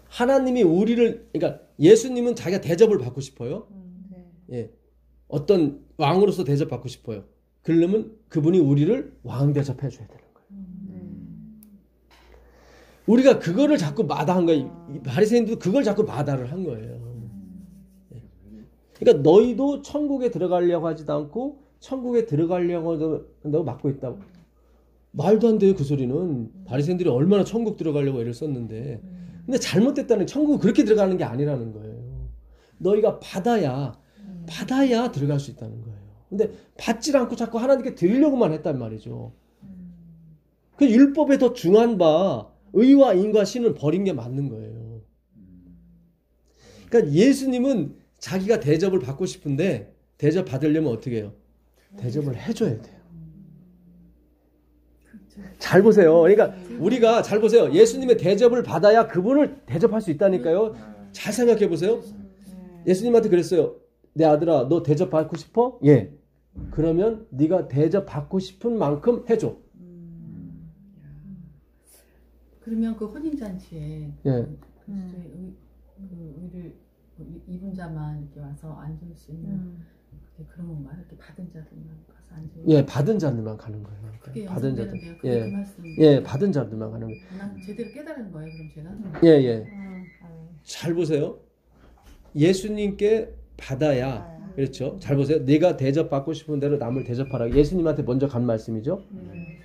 A: 하나님이 우리를, 그러니까 예수님은 자기가 대접을 받고 싶어요. 예. 어떤 왕으로서 대접받고 싶어요. 그러려면 그분이 우리를 왕 대접해 줘야 되는 거예요. 우리가 그거를 자꾸 마다한 거예요. 이 바리새인들도 그걸 자꾸 마다를 한 거예요. 예. 그러니까 너희도 천국에 들어가려고 하지도 않고 천국에 들어가려고 한다고 막고 있다고. 말도 안 돼요. 그 소리는. 바리새인들이 얼마나 천국 들어가려고 애를 썼는데. 근데 잘못됐다는, 천국은 그렇게 들어가는 게 아니라는 거예요. 너희가 받아야 들어갈 수 있다는 거예요. 근데 받질 않고 자꾸 하나님께 드리려고만 했단 말이죠. 그 율법에 더 중한 바 의와 인과 신을 버린 게 맞는 거예요. 그러니까 예수님은 자기가 대접을 받고 싶은데 대접 받으려면 어떻게 해요? 대접을 해줘야 돼요. 잘 보세요. 그러니까 우리가 잘 보세요. 예수님의 대접을 받아야 그분을 대접할 수 있다니까요. 잘 생각해 보세요. 예수님한테 그랬어요. 내 아들아, 너 대접 받고 싶어? 예. 그러면 네가 대접 받고 싶은 만큼 해줘.
C: 그러면 그 혼인잔치에
A: 예.
C: 의를 입은 자만 이렇게 와서 앉을 수 있는 그런 건가? 이렇게 받은 자들만 가서 앉아요.
A: 예, 받은 자들만 가는 거예요.
C: 그게
A: 받은 자들.
C: 연상되는데요.
A: 예.
C: 그 말씀이.
A: 예, 받은 자들만 가는 거예요.
C: 난 제대로 깨달은 거예요, 그럼 제가.
A: 예, 예. 잘 보세요. 예수님께 받아야, 그렇죠. 잘 보세요. 네가 대접받고 싶은 대로 남을 대접하라. 예수님한테 먼저 간 말씀이죠.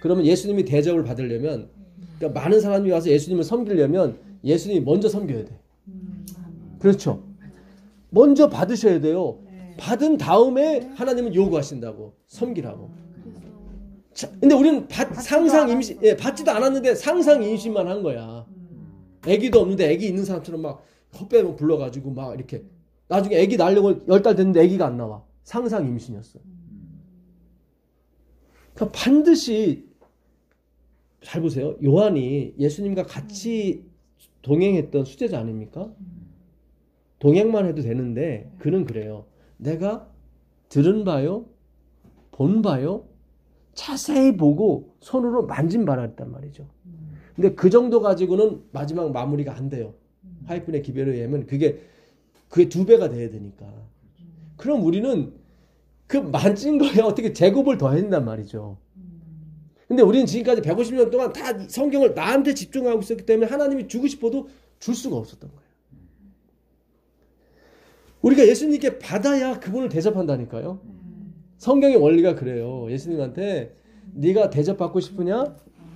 A: 그러면 예수님이 대접을 받으려면, 그러니까 많은 사람이 와서 예수님을 섬기려면 예수님이 먼저 섬겨야 돼. 그렇죠. 먼저 받으셔야 돼요. 받은 다음에 하나님은 요구하신다고, 섬기라고. 자, 근데 우리는 상상 임신, 예, 받지도 않았는데 상상 임신만 한 거야. 아기도 없는데 아기 있는 사람처럼 막 헛배만 불러가지고 막 이렇게. 나중에 아기 낳으려고 10달 됐는데 아기가 안 나와. 상상 임신이었어. 그러니까 반드시, 잘 보세요. 요한이 예수님과 같이 동행했던 수제자 아닙니까? 동행만 해도 되는데 그는 그래요. 내가 들은 바요, 본 바요, 자세히 보고 손으로 만진 바라 했단 말이죠. 근데 그 정도 가지고는 마지막 마무리가 안 돼요. 화이픈의 기별에 의하면 그게 2배가 돼야 되니까. 그럼 우리는 그 만진 거에 어떻게 제곱을 더 한단 말이죠. 근데 우리는 지금까지 150년 동안 다 성경을 나한테 집중하고 있었기 때문에 하나님이 주고 싶어도 줄 수가 없었던 거예요. 우리가 예수님께 받아야 그분을 대접한다니까요. 성경의 원리가 그래요. 예수님한테 네가 대접받고 싶으냐?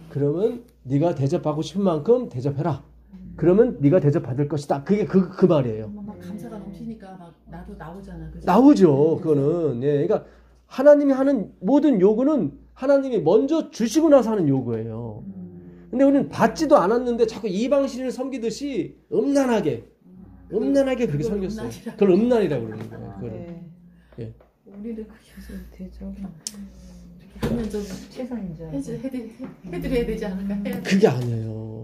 A: 그러면 네가 대접받고 싶은 만큼 대접해라. 그러면 네가 대접받을 것이다. 그게 그 말이에요.
C: 막 감사가 넘치니까 막 나도 나오잖아. 그죠?
A: 나오죠. 그거는. 예. 그러니까 하나님이 하는 모든 요구는 하나님이 먼저 주시고 나서 하는 요구예요. 근데 우리는 받지도 않았는데 자꾸 이방신을 섬기듯이 음란하게 그렇게 섬겼어요. 그걸 음란이라고 그러는 거예요. 그거를. 예.
C: 우리는
B: 대접.
C: 그러면 좀
B: 최선인 줄 알고.
C: 해드려야 되지 않을까?
A: 그게 아니에요.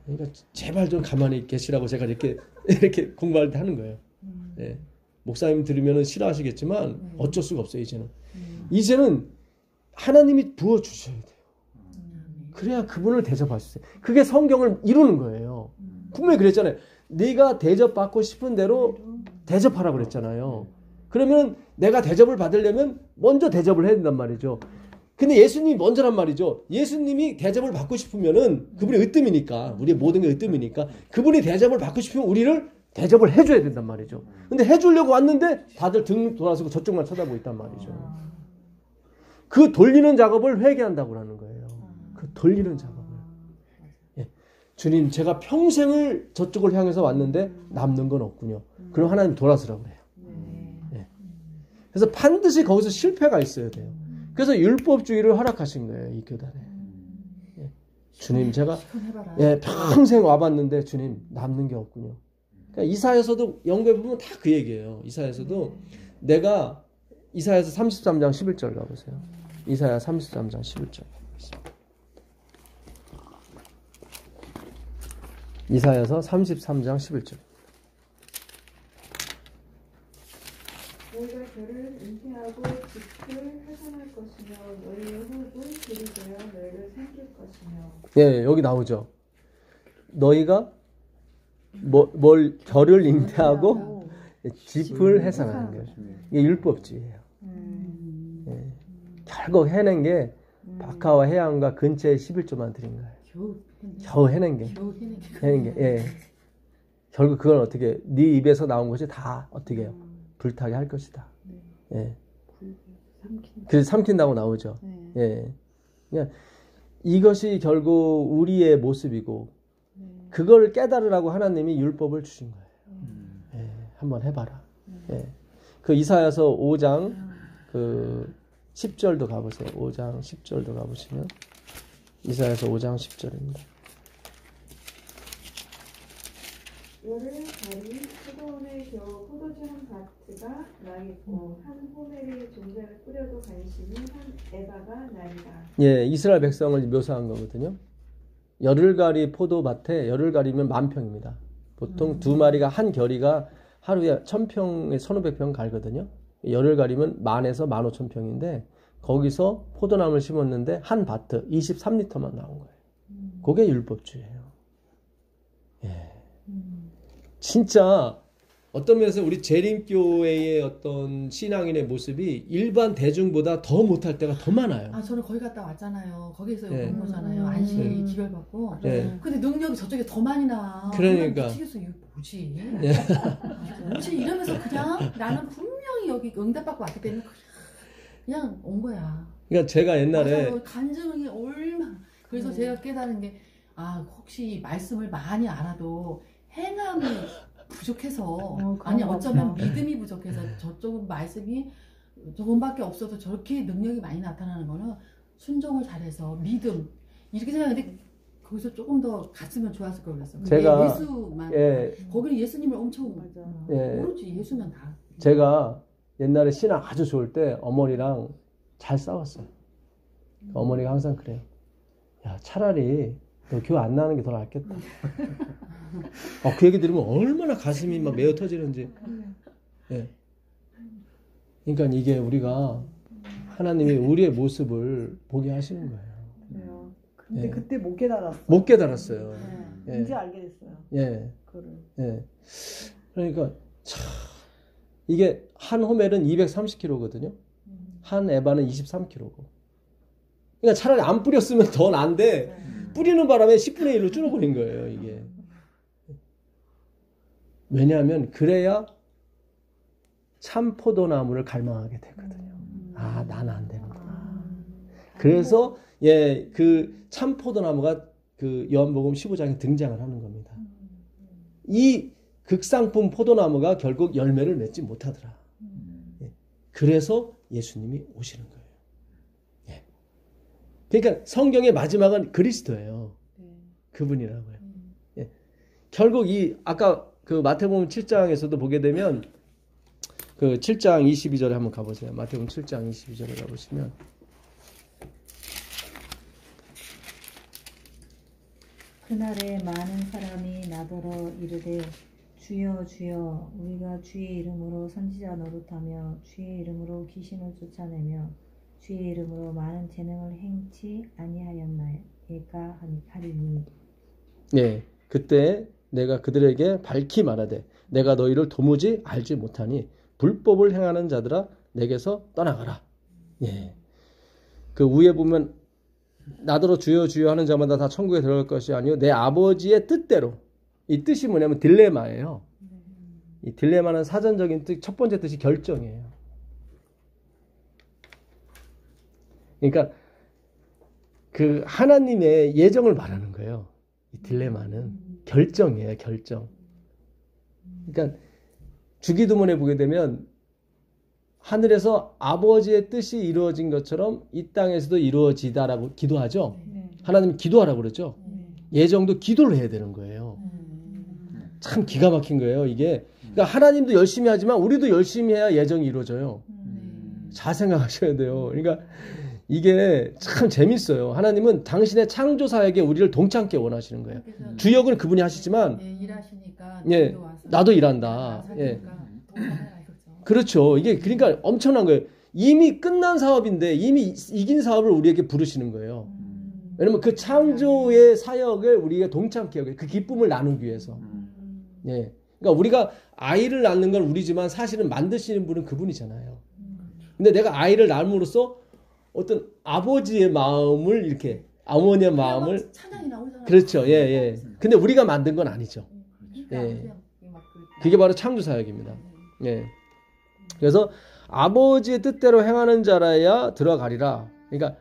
A: 그러니까 제발 좀 가만히 계시라고 제가 이렇게 공부할 때 하는 거예요. 예. 목사님 들으면 싫어하시겠지만 어쩔 수가 없어요. 이제는 하나님이 부어주셔야 돼요. 그래야 그분을 대접할 수 있어요. 그게 성경을 이루는 거예요. 분명히 그랬잖아요. 네가 대접받고 싶은 대로 대접하라고 그랬잖아요. 그러면 내가 대접을 받으려면 먼저 대접을 해야 된단 말이죠. 근데 예수님이 먼저란 말이죠. 예수님이 대접을 받고 싶으면은 그분이 으뜸이니까, 우리의 모든 게 으뜸이니까 그분이 대접을 받고 싶으면 우리를 대접을 해줘야 된단 말이죠. 근데 해주려고 왔는데 다들 등 돌아서고 저쪽만 쳐다보고 있단 말이죠. 그 돌리는 작업을 회개한다고 하는 거예요. 그 돌리는 작업을. 예. 주님, 제가 평생을 저쪽을 향해서 왔는데 남는 건 없군요. 그럼 하나님 돌아서라고 그래요. 예. 그래서 반드시 거기서 실패가 있어야 돼요. 그래서 율법주의를 허락하신 거예요, 이 교단에. 예. 주님, 제가 평생 와봤는데 주님 남는 게 없군요. 그러니까 이사야서도 연구해 보면 다 그 얘기예요. 이사야서도 내가 이사야서 33장 11절 가보세요. 이사야 33장 11절. 이사야서 33장 11절.
B: 너희가 저를 잉태하고 집을 훼손할 것이며 너희의 후손 들이 되어 너희를 삼킬 것이며.
A: 예, 여기 나오죠. 너희가 뭘 저를 잉태하고 집을 해산하는 거예요. 이게 율법주의예요. 예. 결국 해낸 게 바카와 해안과 근처에 11조만 드린 거예요. 겨우 해낸 게. 해낸 게. 예. 결국 그건 어떻게 네 입에서 나온 것이 다 어떻게 해요? 불타게 할 것이다. 예. 그래서 삼킨다고 나오죠. 예. 그러니까 이것이 결국 우리의 모습이고 그걸 깨달으라고 하나님이 율법을 주신 거예요. 예. 한번 해봐라. 예. 그 이사야서 5장 그 10절도 가보세요. 5장 10절도 가보시면 이사야서 5장 10절입니다.
B: 여름가리 포도원에 겨우 포도주 한 바트가 나겠고 한 호멜이 종자를 뿌려도 간신히 한 에바가 나리라.
A: 예, 이스라엘 백성을 묘사한 거거든요. 열흘가리 포도밭에 열흘가리면 10,000평입니다. 보통 두 마리가 한 결이가 하루에 1,000평에 1,500평 갈거든요. 열흘가리면 10,000에서 15,000평인데 거기서 포도나무를 심었는데 한 바트 23리터만 나온 거예요. 그게 율법주의예요. 예. 진짜 어떤 면에서 우리 재림교회의 어떤 신앙인의 모습이 일반 대중보다 더 못할 때가 더 많아요.
C: 아, 저는 거기 갔다 왔잖아요. 거기서
A: 네.
C: 본 거잖아요. 안식이 기별받고.
A: 네.
C: 근데 능력이 저쪽에 더 많이 나.
A: 그러니까.
C: 미치겠어. 이거 뭐지?
A: 네.
C: 뭐지? 이러면서 그냥 나는 분명히 여기 응답받고 왔기 때문에 그냥 온 거야.
A: 그러니까 제가 옛날에
C: 맞아요. 간증이 얼마나. 그래서 제가 깨달은 게, 아, 혹시 말씀을 많이 알아도 행함이 부족해서, 아니, 어쩌면 믿음이 부족해서 저쪽은 말씀이 조금밖에 없어도 저렇게 능력이 많이 나타나는 거는 순종을 잘해서 믿음. 이렇게 생각하는데 거기서 조금 더 갔으면 좋았을 걸 그랬어.
A: 제가,
C: 예수만.
A: 예,
C: 거기는 예수님을 엄청
A: 예,
C: 모르지. 예수만 다.
A: 제가 옛날에 신앙 아주 좋을 때 어머니랑 잘 싸웠어요. 어머니가 항상 그래요. 야, 차라리 너 교회 안 나가는 게 더 낫겠다. 그 얘기 들으면 얼마나 가슴이 막 메어 터지는지. 예. 그러니까 이게 우리가 하나님이 우리의 모습을 보게 하시는 거예요.
B: 그래요. 근데
A: 예.
B: 그때 못 깨달았어.
A: 못 깨달았어요. 예.
B: 이제 알게 됐어요.
A: 예.
B: 그거를.
A: 예. 그러니까 참 이게 한 호멜은 230kg거든요. 한 에바는 23kg고. 그러니까 차라리 안 뿌렸으면 더 난데 뿌리는 바람에 10분의 1로 줄어버린 거예요, 이게. 왜냐하면 그래야 참 포도나무를 갈망하게 되거든요. 아, 나는 안 되는구나. 그래서 예, 그 참 포도나무가 그 요한복음 15장에 등장을 하는 겁니다. 이 극상품 포도나무가 결국 열매를 맺지 못하더라. 예. 그래서 예수님이 오시는 거예요. 예. 그러니까 성경의 마지막은 그리스도예요. 그분이라고요. 예. 결국 이 아까 그 마태복음 7장에서도 보게 되면 그 7장 22절에 한번 가보세요. 마태복음 7장 22절에 가보시면
E: 그날에 많은 사람이 나더러 이르되 주여 주여 우리가 주의 이름으로 선지자 노릇하며 주의 이름으로 귀신을 쫓아내며 주의 이름으로 많은 재능을 행치 아니하였나이까 하리니.
A: 예, 그때 내가 그들에게 밝히 말하되 내가 너희를 도무지 알지 못하니 불법을 행하는 자들아 내게서 떠나가라. 예, 그 위에 보면 나더러 주여 주여 하는 자마다 다 천국에 들어갈 것이 아니요 내 아버지의 뜻대로. 이 뜻이 뭐냐면 딜레마예요. 이 딜레마는 사전적인 뜻, 첫 번째 뜻이 결정이에요. 그러니까 그 하나님의 예정을 말하는 거예요. 이 딜레마는 결정이에요, 결정. 그러니까 주기도문에 보게 되면 하늘에서 아버지의 뜻이 이루어진 것처럼 이 땅에서도 이루어지다라고 기도하죠. 하나님 기도하라고 그러죠. 예정도 기도를 해야 되는 거예요. 참 기가 막힌 거예요, 이게. 그러니까 하나님도 열심히 하지만 우리도 열심히 해야 예정이 이루어져요. 잘 생각하셔야 돼요. 그러니까 이게 참 재밌어요. 하나님은 당신의 창조사역에 우리를 동참케 원하시는 거예요. 주역은 그분이 하시지만
C: 예, 일하시니까
A: 예,
C: 너희도 와서
A: 나도 일한다. 예.
C: 사니까 동참해라 이거죠.
A: 그렇죠. 이게 그러니까 엄청난 거예요. 이미 끝난 사업인데 이미 이긴 사업을 우리에게 부르시는 거예요. 왜냐면 그 창조의 사역을 우리가 동참케 하고 그 기쁨을 나누기 위해서. 예. 그러니까 우리가 아이를 낳는 건 우리지만 사실은 만드시는 분은 그분이잖아요. 근데 내가 아이를 낳음으로써 어떤 아버지의 마음을 이렇게 어머니의 마음을
C: 찬양이 나오잖아요.
A: 그렇죠. 예, 예. 근데 우리가 만든 건 아니죠. 예. 그게 바로 창조 사역입니다. 예. 그래서 아버지의 뜻대로 행하는 자라야 들어가리라. 그러니까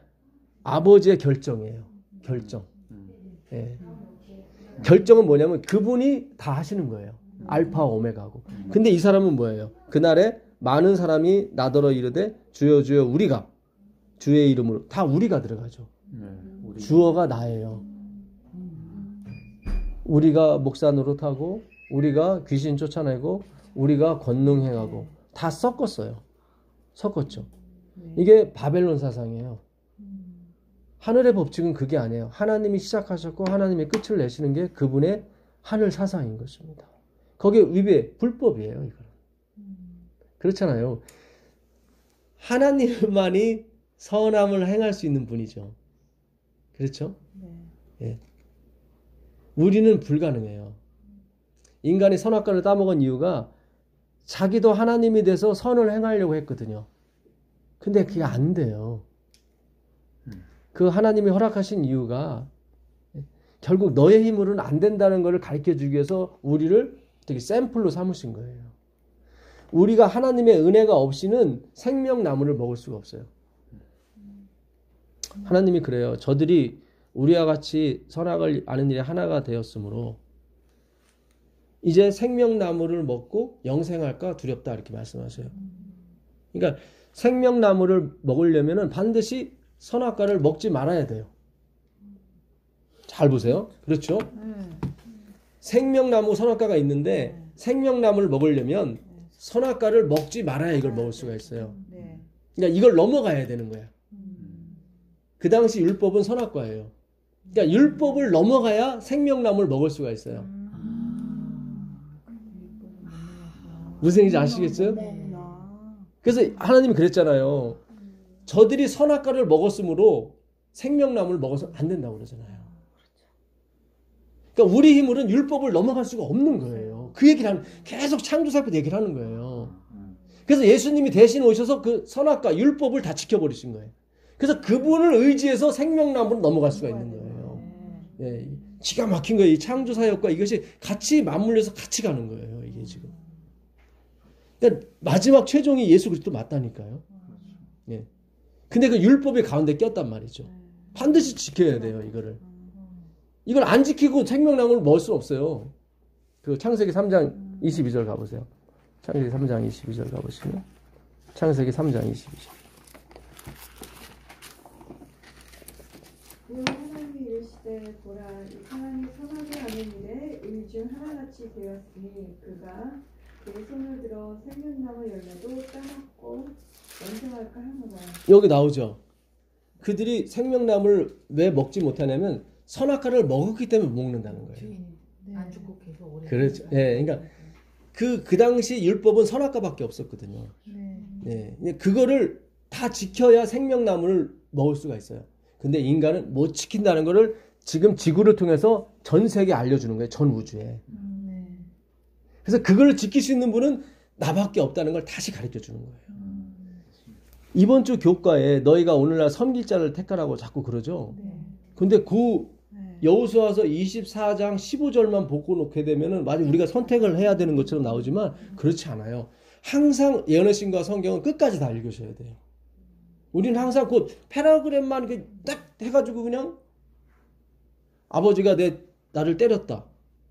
A: 아버지의 결정이에요. 결정. 예. 결정은 뭐냐면 그분이 다 하시는 거예요. 알파 오메가고. 근데 이 사람은 뭐예요? 그날에 많은 사람이 나더러 이르되 주여 주여 우리가 주의 이름으로 다 우리가 들어가죠. 주어가 나예요. 우리가 목사 노릇하고 우리가 귀신 쫓아내고 우리가 권능 행하고 다 섞었어요. 섞었죠. 이게 바벨론 사상이에요. 하늘의 법칙은 그게 아니에요. 하나님이 시작하셨고 하나님이 끝을 내시는 게 그분의 하늘 사상인 것입니다. 거기에 위배 불법이에요. 이거는. 그렇잖아요. 하나님만이 선함을 행할 수 있는 분이죠. 그렇죠? 예. 우리는 불가능해요. 인간이 선악과를 따먹은 이유가 자기도 하나님이 돼서 선을 행하려고 했거든요. 근데 그게 안 돼요. 그 하나님이 허락하신 이유가 결국 너의 힘으로는 안 된다는 것을 가르쳐주기 위해서 우리를 되게 샘플로 삼으신 거예요. 우리가 하나님의 은혜가 없이는 생명나무를 먹을 수가 없어요. 하나님이 그래요. 저들이 우리와 같이 선악을 아는 일에 하나가 되었으므로 이제 생명나무를 먹고 영생할까 두렵다 이렇게 말씀하세요. 그러니까 생명나무를 먹으려면 반드시 선악과를 먹지 말아야 돼요. 잘 보세요. 그렇죠? 생명나무 선악과가 있는데 생명나무를 먹으려면 선악과를 먹지 말아야 이걸 먹을 수가 있어요. 그러니까 이걸 넘어가야 되는 거야. 그 당시 율법은 선악과예요. 그러니까 율법을 넘어가야 생명나무를 먹을 수가 있어요. 무슨 얘기인지 아시겠어요? 그래서 하나님이 그랬잖아요. 저들이 선악과를 먹었으므로 생명나무를 먹어서 안 된다고 그러잖아요. 그러니까 우리 힘으로는 율법을 넘어갈 수가 없는 거예요. 그 얘기를 하는, 계속 창조사역부터 얘기를 하는 거예요. 그래서 예수님이 대신 오셔서 그 선악과 율법을 다 지켜버리신 거예요. 그래서 그분을 의지해서 생명나무로 넘어갈 수가 있는 거예요. 예, 기가 막힌 거예요. 이 창조사역과 이것이 같이 맞물려서 같이 가는 거예요. 이게 지금. 그러니까 마지막 최종이 예수 그리스도 맞다니까요. 예. 근데 그 율법의 가운데 꼈단 말이죠. 반드시 지켜야 돼요, 이거를. 이걸 안 지키고 생명나무를 먹을 수 없어요. 그 창세기 3장 22절 가보세요. 창세기 3장 22절 가보시면 창세기 3장 22절.
F: 하나님이 이르시되 보라 이 사람이 선하게 하는 일에 일 중 하나같이 되었으니 그가 그의 손을 들어 생명나무 열매도 따먹고 영생할까 하노라.
A: 여기 나오죠. 그들이 생명나무를 왜 먹지 못하냐면 선악과를 먹었기 때문에 못 먹는다는 거예요.
C: 주인이 안 죽고 계속 오래.
A: 그렇죠. 예, 그러니까 그 당시 율법은 선악과밖에 없었거든요. 예, 그거를 다 지켜야 생명나무를 먹을 수가 있어요. 근데 인간은 못 지킨다는 거를 지금 지구를 통해서 전 세계에 알려주는 거예요. 전 우주에. 그래서 그걸 지킬 수 있는 분은 나밖에 없다는 걸 다시 가르쳐 주는 거예요. 이번 주 교과에 너희가 오늘날 섬길 자를 택하라고 자꾸 그러죠. 근데 그 여호수아서 24장 15절만 보고 놓게 되면은 마치 우리가 선택을 해야 되는 것처럼 나오지만 그렇지 않아요. 항상 예언의 신과 성경은 끝까지 다 읽으셔야 돼요. 우리는 항상 그 패러그램만 이렇게 딱 해가지고 그냥 아버지가 나를 때렸다.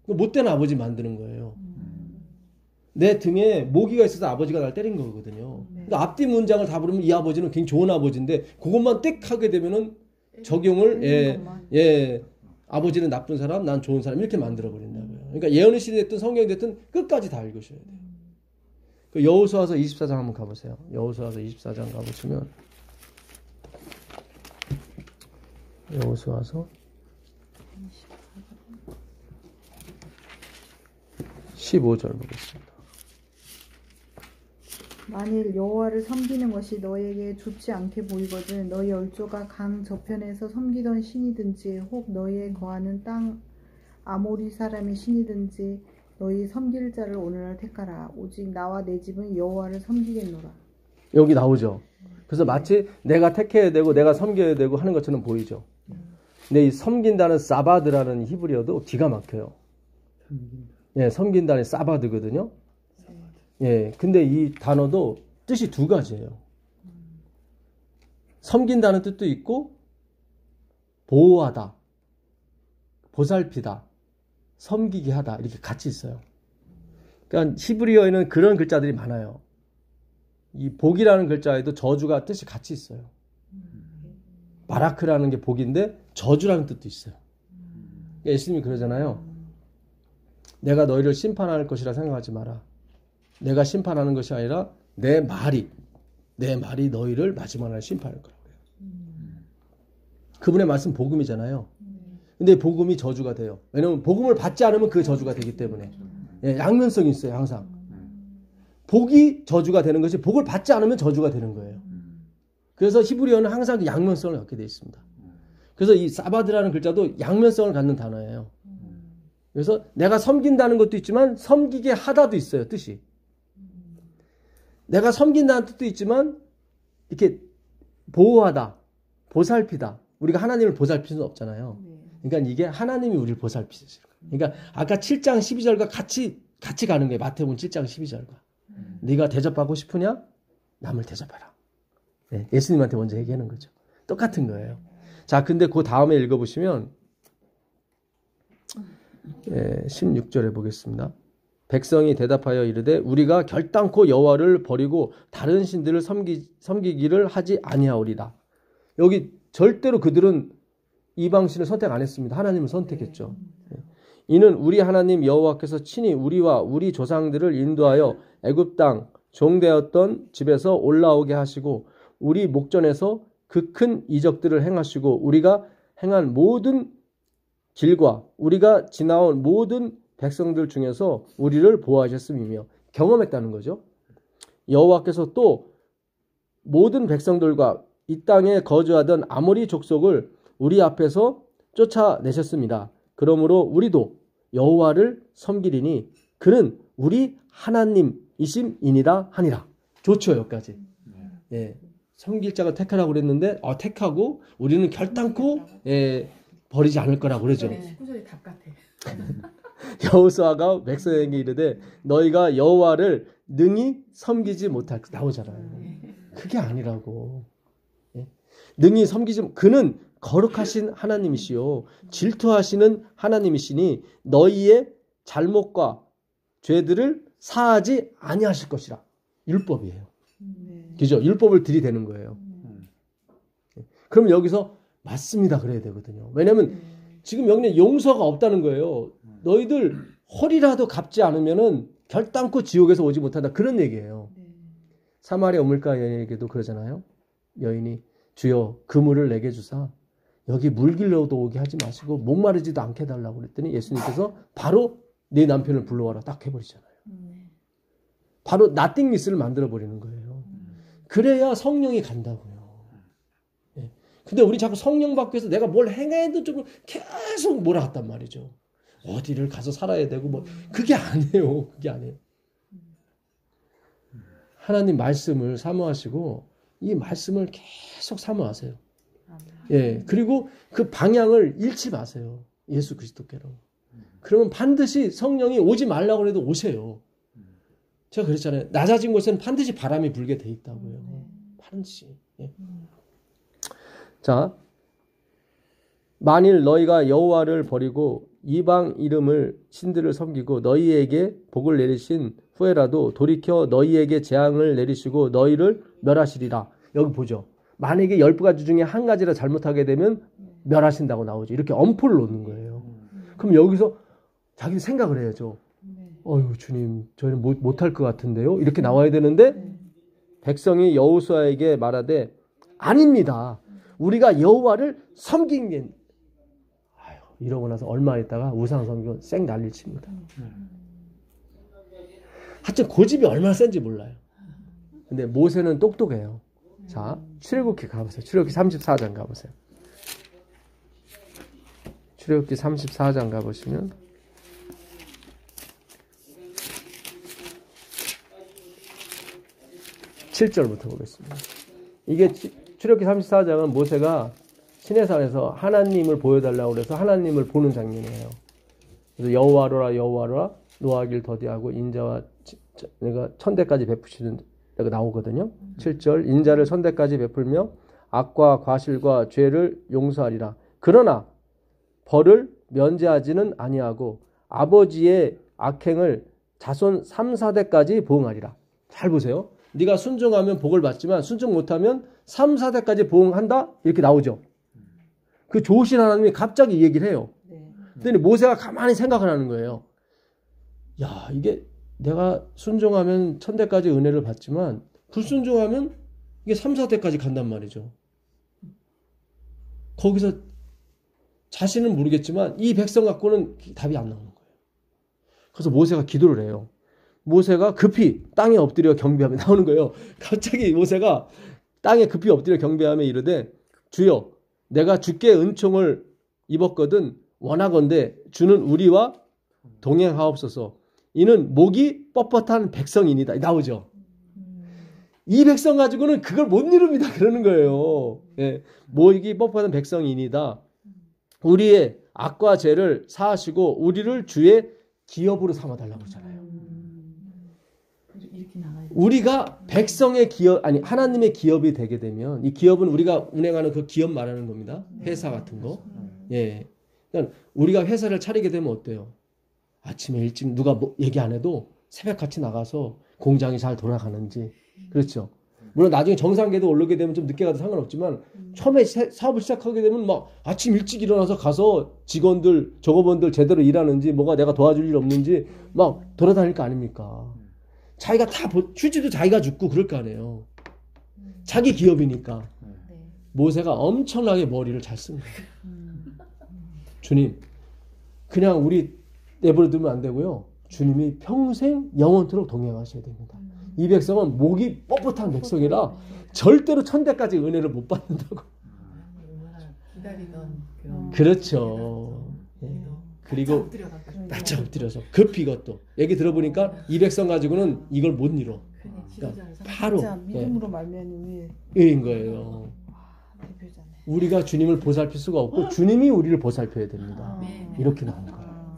A: 못된 아버지 만드는 거예요. 내 등에 모기가 있어서 아버지가 날 때린 거거든요. 그러니까 앞뒤 문장을 다 부르면 이 아버지는 굉장히 좋은 아버지인데 그것만 띡 하게 되면은 적용을 아버지는 나쁜 사람, 난 좋은 사람 이렇게 만들어 버린다고요. 그러니까 예언의 시대 됐든 성경이 됐든 끝까지 다 읽으셔야 돼요. 그 여호수아서 24장 한번 가보세요. 여호수아서 24장 가보시면 여호수아서 15절 보겠습니다.
B: 만일 여호와를 섬기는 것이 너에게 좋지 않게 보이거든 너희 얼조가 강 저편에서 섬기던 신이든지 혹 너희의 거하는 땅 아모리 사람의 신이든지 너희 섬길 자를 오늘날 택하라. 오직 나와 내 집은 여호와를 섬기겠노라.
A: 여기 나오죠. 그래서 마치 내가 택해야 되고 내가 섬겨야 되고 하는 것처럼 보이죠. 근데 이 섬긴다는 사바드라는 히브리어도 기가 막혀요. 예, 섬긴다는 사바드거든요. 예, 근데 이 단어도 뜻이 두 가지예요. 섬긴다는 뜻도 있고 보호하다, 보살피다, 섬기게 하다 이렇게 같이 있어요. 그러니까 히브리어에는 그런 글자들이 많아요. 이 복이라는 글자에도 저주가 뜻이 같이 있어요. 바라크라는 게 복인데 저주라는 뜻도 있어요. 그러니까 예수님이 그러잖아요. 내가 너희를 심판할 것이라 생각하지 마라. 내가 심판하는 것이 아니라 내 말이 너희를 마지막 날 심판할 거라고 해요. 그분의 말씀 복음이잖아요. 근데 복음이 저주가 돼요. 왜냐하면 복음을 받지 않으면 그 저주가 되기 때문에. 예, 양면성이 있어요. 항상. 복이 저주가 되는 것이 복을 받지 않으면 저주가 되는 거예요. 그래서 히브리어는 항상 그 양면성을 갖게 되어 있습니다. 그래서 이 사바드라는 글자도 양면성을 갖는 단어예요. 그래서 내가 섬긴다는 것도 있지만 섬기게 하다도 있어요. 뜻이. 내가 섬긴다는 뜻도 있지만 이렇게 보호하다, 보살피다. 우리가 하나님을 보살필 수는 없잖아요. 그러니까 이게 하나님이 우리를 보살피시는 거예요. 그러니까 아까 7장 12절과 같이 가는 거예요. 마태복음 7장 12절과. 네가 대접하고 싶으냐? 남을 대접하라. 네, 예수님한테 먼저 얘기하는 거죠. 똑같은 거예요. 자, 근데 그 다음에 읽어보시면 16절에 보겠습니다. 백성이 대답하여 이르되 우리가 결단코 여호와를 버리고 다른 신들을 섬기기를 하지 아니하오리다. 여기 절대로 그들은 이방신을 선택 안 했습니다. 하나님을 선택했죠. 이는 우리 하나님 여호와께서 친히 우리와 우리 조상들을 인도하여 애굽 땅 종되었던 집에서 올라오게 하시고 우리 목전에서 그 큰 이적들을 행하시고 우리가 행한 모든 길과 우리가 지나온 모든 백성들 중에서 우리를 보호하셨음이며 경험했다는 거죠. 여호와께서 또 모든 백성들과 이 땅에 거주하던 아모리 족속을 우리 앞에서 쫓아내셨습니다. 그러므로 우리도 여호와를 섬기리니 그는 우리 하나님이심이니라 하니라. 좋죠, 여기까지. 예, 섬길 자가 택하라고 그랬는데 택하고 우리는 결단코 버리지 않을 거라고 그러죠.
C: 19절이 답 같아.
A: 여호수아가 백성에게 이르되 너희가 여호와를 능히 섬기지 못할 나오잖아요. 그게 아니라고. 능히 섬기지 그는 거룩하신 하나님이시요 질투하시는 하나님이시니 너희의 잘못과 죄들을 사하지 아니하실 것이라. 율법이에요. 그죠? 율법을 들이대는 거예요. 그럼 여기서 맞습니다 그래야 되거든요. 왜냐하면 지금 여기는 용서가 없다는 거예요. 너희들 헐이라도 갚지 않으면은 결단코 지옥에서 오지 못한다. 그런 얘기예요. 사마리아 우물가 여인에게도 그러잖아요. 여인이 주여 그물을 내게 주사 여기 물길로도 오게 하지 마시고 목마르지도 않게 해달라고 그랬더니 예수님께서 바로 네 남편을 불러와라 딱 해버리잖아요. 바로 나띵리스를 만들어버리는 거예요. 그래야 성령이 간다고요. 근데 우리 자꾸 성령 받기 위해서 내가 뭘 행해도 좀 계속 몰아갔단 말이죠. 어디를 가서 살아야 되고 뭐 그게 아니에요. 그게 아니에요. 하나님 말씀을 사모하시고 이 말씀을 계속 사모하세요. 예, 그리고 그 방향을 잃지 마세요. 예수 그리스도께로. 그러면 반드시 성령이 오지 말라고 해도 오세요. 제가 그랬잖아요. 낮아진 곳에는 반드시 바람이 불게 돼 있다고요. 반드시. 예. 자, 만일 너희가 여호와를 버리고 이방 이름을 신들을 섬기고 너희에게 복을 내리신 후에라도 돌이켜 너희에게 재앙을 내리시고 너희를 멸하시리라. 여기 보죠. 만약에 10가지 중에 한 가지라 잘못하게 되면 멸하신다고 나오죠. 이렇게 엄포를 놓는 거예요. 그럼 여기서 자기 생각을 해야죠. 어휴 주님 저희는 못할 것 같은데요. 이렇게 나와야 되는데 백성이 여호수아에게 말하되 아닙니다. 우리가 여호와를 섬긴 게 아유, 이러고 나서 얼마 있다가 우상 섬기고 쌩 난리를 칩니다. 하여튼 고집이 얼마나 센지 몰라요. 근데 모세는 똑똑해요. 자, 출애굽기 가보세요. 출애굽기 34장 가보세요. 출애굽기 34장 가보시면 7절부터 보겠습니다. 이게 출애굽기 34장은 모세가 시내산에서 하나님을 보여달라고 그래서 하나님을 보는 장면이에요. 그래서 여호와로라 여호와로라 노하기를 더디하고 인자와 내가 천대까지 베푸시는 데가 나오거든요. 7절 인자를 천대까지 베풀며 악과 과실과 죄를 용서하리라. 그러나 벌을 면제하지는 아니하고 아버지의 악행을 자손 3, 4대까지 보응하리라. 잘 보세요. 네가 순종하면 복을 받지만 순종 못하면 3, 4대까지 보응한다? 이렇게 나오죠. 그 좋으신 하나님이 갑자기 이 얘기를 해요. 근데 모세가 가만히 생각을 하는 거예요. 야, 이게 내가 순종하면 1000대까지 은혜를 받지만 불순종하면 이게 3, 4대까지 간단 말이죠. 거기서 자신은 모르겠지만 이 백성 갖고는 답이 안 나오는 거예요. 그래서 모세가 기도를 해요. 모세가 급히 땅에 엎드려 경배하며 나오는 거예요. 갑자기 모세가 땅에 급히 엎드려 경배하며 이르되 주여 내가 주께 은총을 입었거든 원하건대 주는 우리와 동행하옵소서. 이는 목이 뻣뻣한 백성이니다. 나오죠. 이 백성 가지고는 그걸 못 이룹니다. 그러는 거예요. 예, 목이 뻣뻣한 백성이니다. 우리의 악과 죄를 사하시고 우리를 주의 기업으로 삼아달라고 하잖아요.
C: 이렇게 나가야
A: 우리가 백성의 기업, 아니 하나님의 기업이 되게 되면 이 기업은 우리가 운행하는 그 기업 말하는 겁니다. 회사 같은 거. 예. 그러니까 우리가 회사를 차리게 되면 어때요? 아침에 일찍 누가 뭐 얘기 안 해도 새벽같이 나가서 공장이 잘 돌아가는지. 그렇죠. 물론 나중에 정상궤도 오르게 되면 좀 늦게 가도 상관없지만 처음에 사업을 시작하게 되면 막 아침 일찍 일어나서 가서 직원들, 조업원들 제대로 일하는지 뭐가 내가 도와줄 일 없는지 막 돌아다닐 거 아닙니까? 자기가 다 휴지도 자기가 줍고 그럴 거 아니에요. 자기 기업이니까. 모세가 엄청나게 머리를 잘 쓴 거예요. 주님, 그냥 우리 내버려 두면 안 되고요. 주님이 평생 영원토록 동행하셔야 됩니다. 이 백성은 목이 뻣뻣한 백성이라 절대로 1000대까지 은혜를 못 받는다고.
C: 기다리던 그런.
A: 그렇죠. 예. 그리고 바짝 엎드려서 급히 이것도 얘기 들어보니까 이 백성 가지고는 이걸 못 이뤄. 그러니까 바로
B: 진짜 믿음으로 말미암음이
A: 인 거예요.
B: 대표잖아요.
A: 우리가 주님을 보살필 수가 없고 주님이 우리를 보살펴야 됩니다.
C: 네.
A: 이렇게 나온 거예요.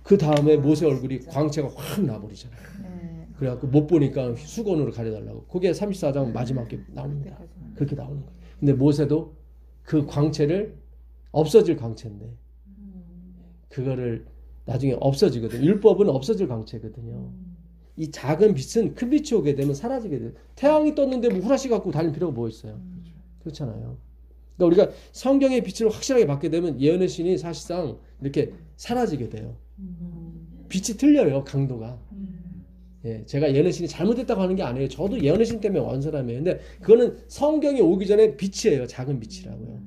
A: 그 다음에 모세 얼굴이 광채가 확 나버리잖아요. 그래갖고 못 보니까 수건으로 가려달라고. 그게 34장 마지막 게 나옵니다. 그렇게 나오는 거예요. 근데 모세도 그 광채를 없어질 광채인데 그거를 나중에 없어지거든요. 율법은 없어질 광채거든요. 이 작은 빛은 큰 빛이 오게 되면 사라지게 돼요. 태양이 떴는데 뭐 후라시 갖고 다닐 필요가 뭐 있어요. 그렇잖아요. 그러니까 우리가 성경의 빛을 확실하게 받게 되면 예언의 신이 사실상 이렇게 사라지게 돼요. 빛이 틀려요. 강도가. 예, 제가 예언의 신이 잘못했다고 하는 게 아니에요. 저도 예언의 신 때문에 원사람이에요. 근데 그거는 성경이 오기 전에 빛이에요. 작은 빛이라고요.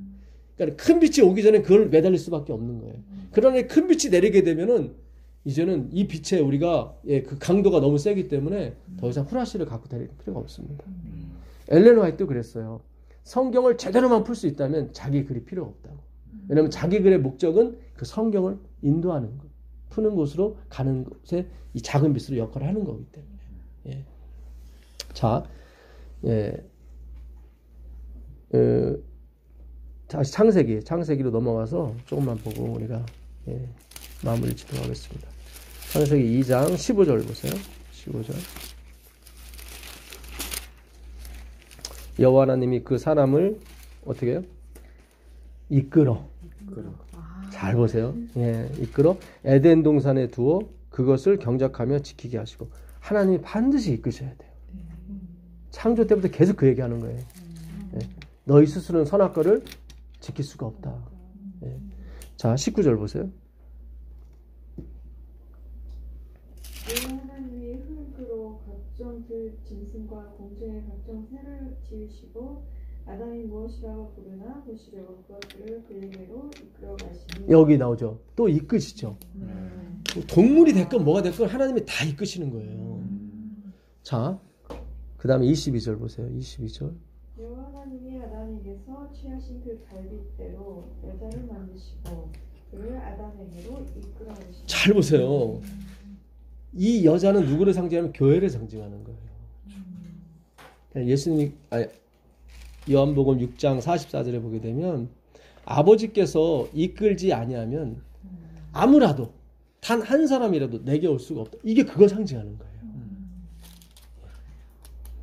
A: 그러니까 큰 빛이 오기 전에 그걸 매달릴 수밖에 없는 거예요. 그러나 큰 빛이 내리게 되면은 이제는 이 빛에 우리가 그 강도가 너무 세기 때문에 더 이상 후라시를 갖고 다닐 필요가 없습니다. 엘렌 화이트도 그랬어요. 성경을 제대로만 풀 수 있다면 자기 글이 필요 없다고. 왜냐하면 자기 글의 목적은 그 성경을 인도하는 것, 푸는 곳으로 가는 곳에 이 작은 빛으로 역할을 하는 거기 때문에. 예. 자, 다시 창세기로 넘어가서 조금만 보고 우리가 마무리 짓도록 하겠습니다. 창세기 2장 15절 보세요. 15절. 여호와 하나님이 그 사람을 어떻게 해요? 이끌어. 잘 보세요. 예, 이끌어 에덴 동산에 두어 그것을 경작하며 지키게 하시고. 하나님이 반드시 이끄셔야 돼요. 창조 때부터 계속 그 얘기하는 거예요. 예, 너희 스스로는 선악과를 지킬 수가 없다. 예. 자, 19절 보세요.
F: 하나님이 흙으로 각종 들 짐승과 공중의 각종 새를 지으시고 아담이 무엇이라고 부르나 보시려고 그것들을 그에게로 이끌어 가시니.
A: 여기 나오죠. 또 이끄시죠.
E: 네.
A: 동물이 됐건 뭐가 됐건 하나님이 다 이끄시는 거예요. 자, 그 다음에 22절 보세요. 22절.
F: 여호와 하나님이 아담에게서 취하신 그 갈빗대로 여자를 만드시고 그를 아담에게로 이끌어 오시니.
A: 잘 보세요. 이 여자는 누구를 상징하면 교회를 상징하는 거예요. 예수님이 요한복음 6장 44절에 보게 되면 아버지께서 이끌지 아니하면 아무라도 단 한 사람이라도 내게 올 수가 없다. 이게 그걸 상징하는 거예요.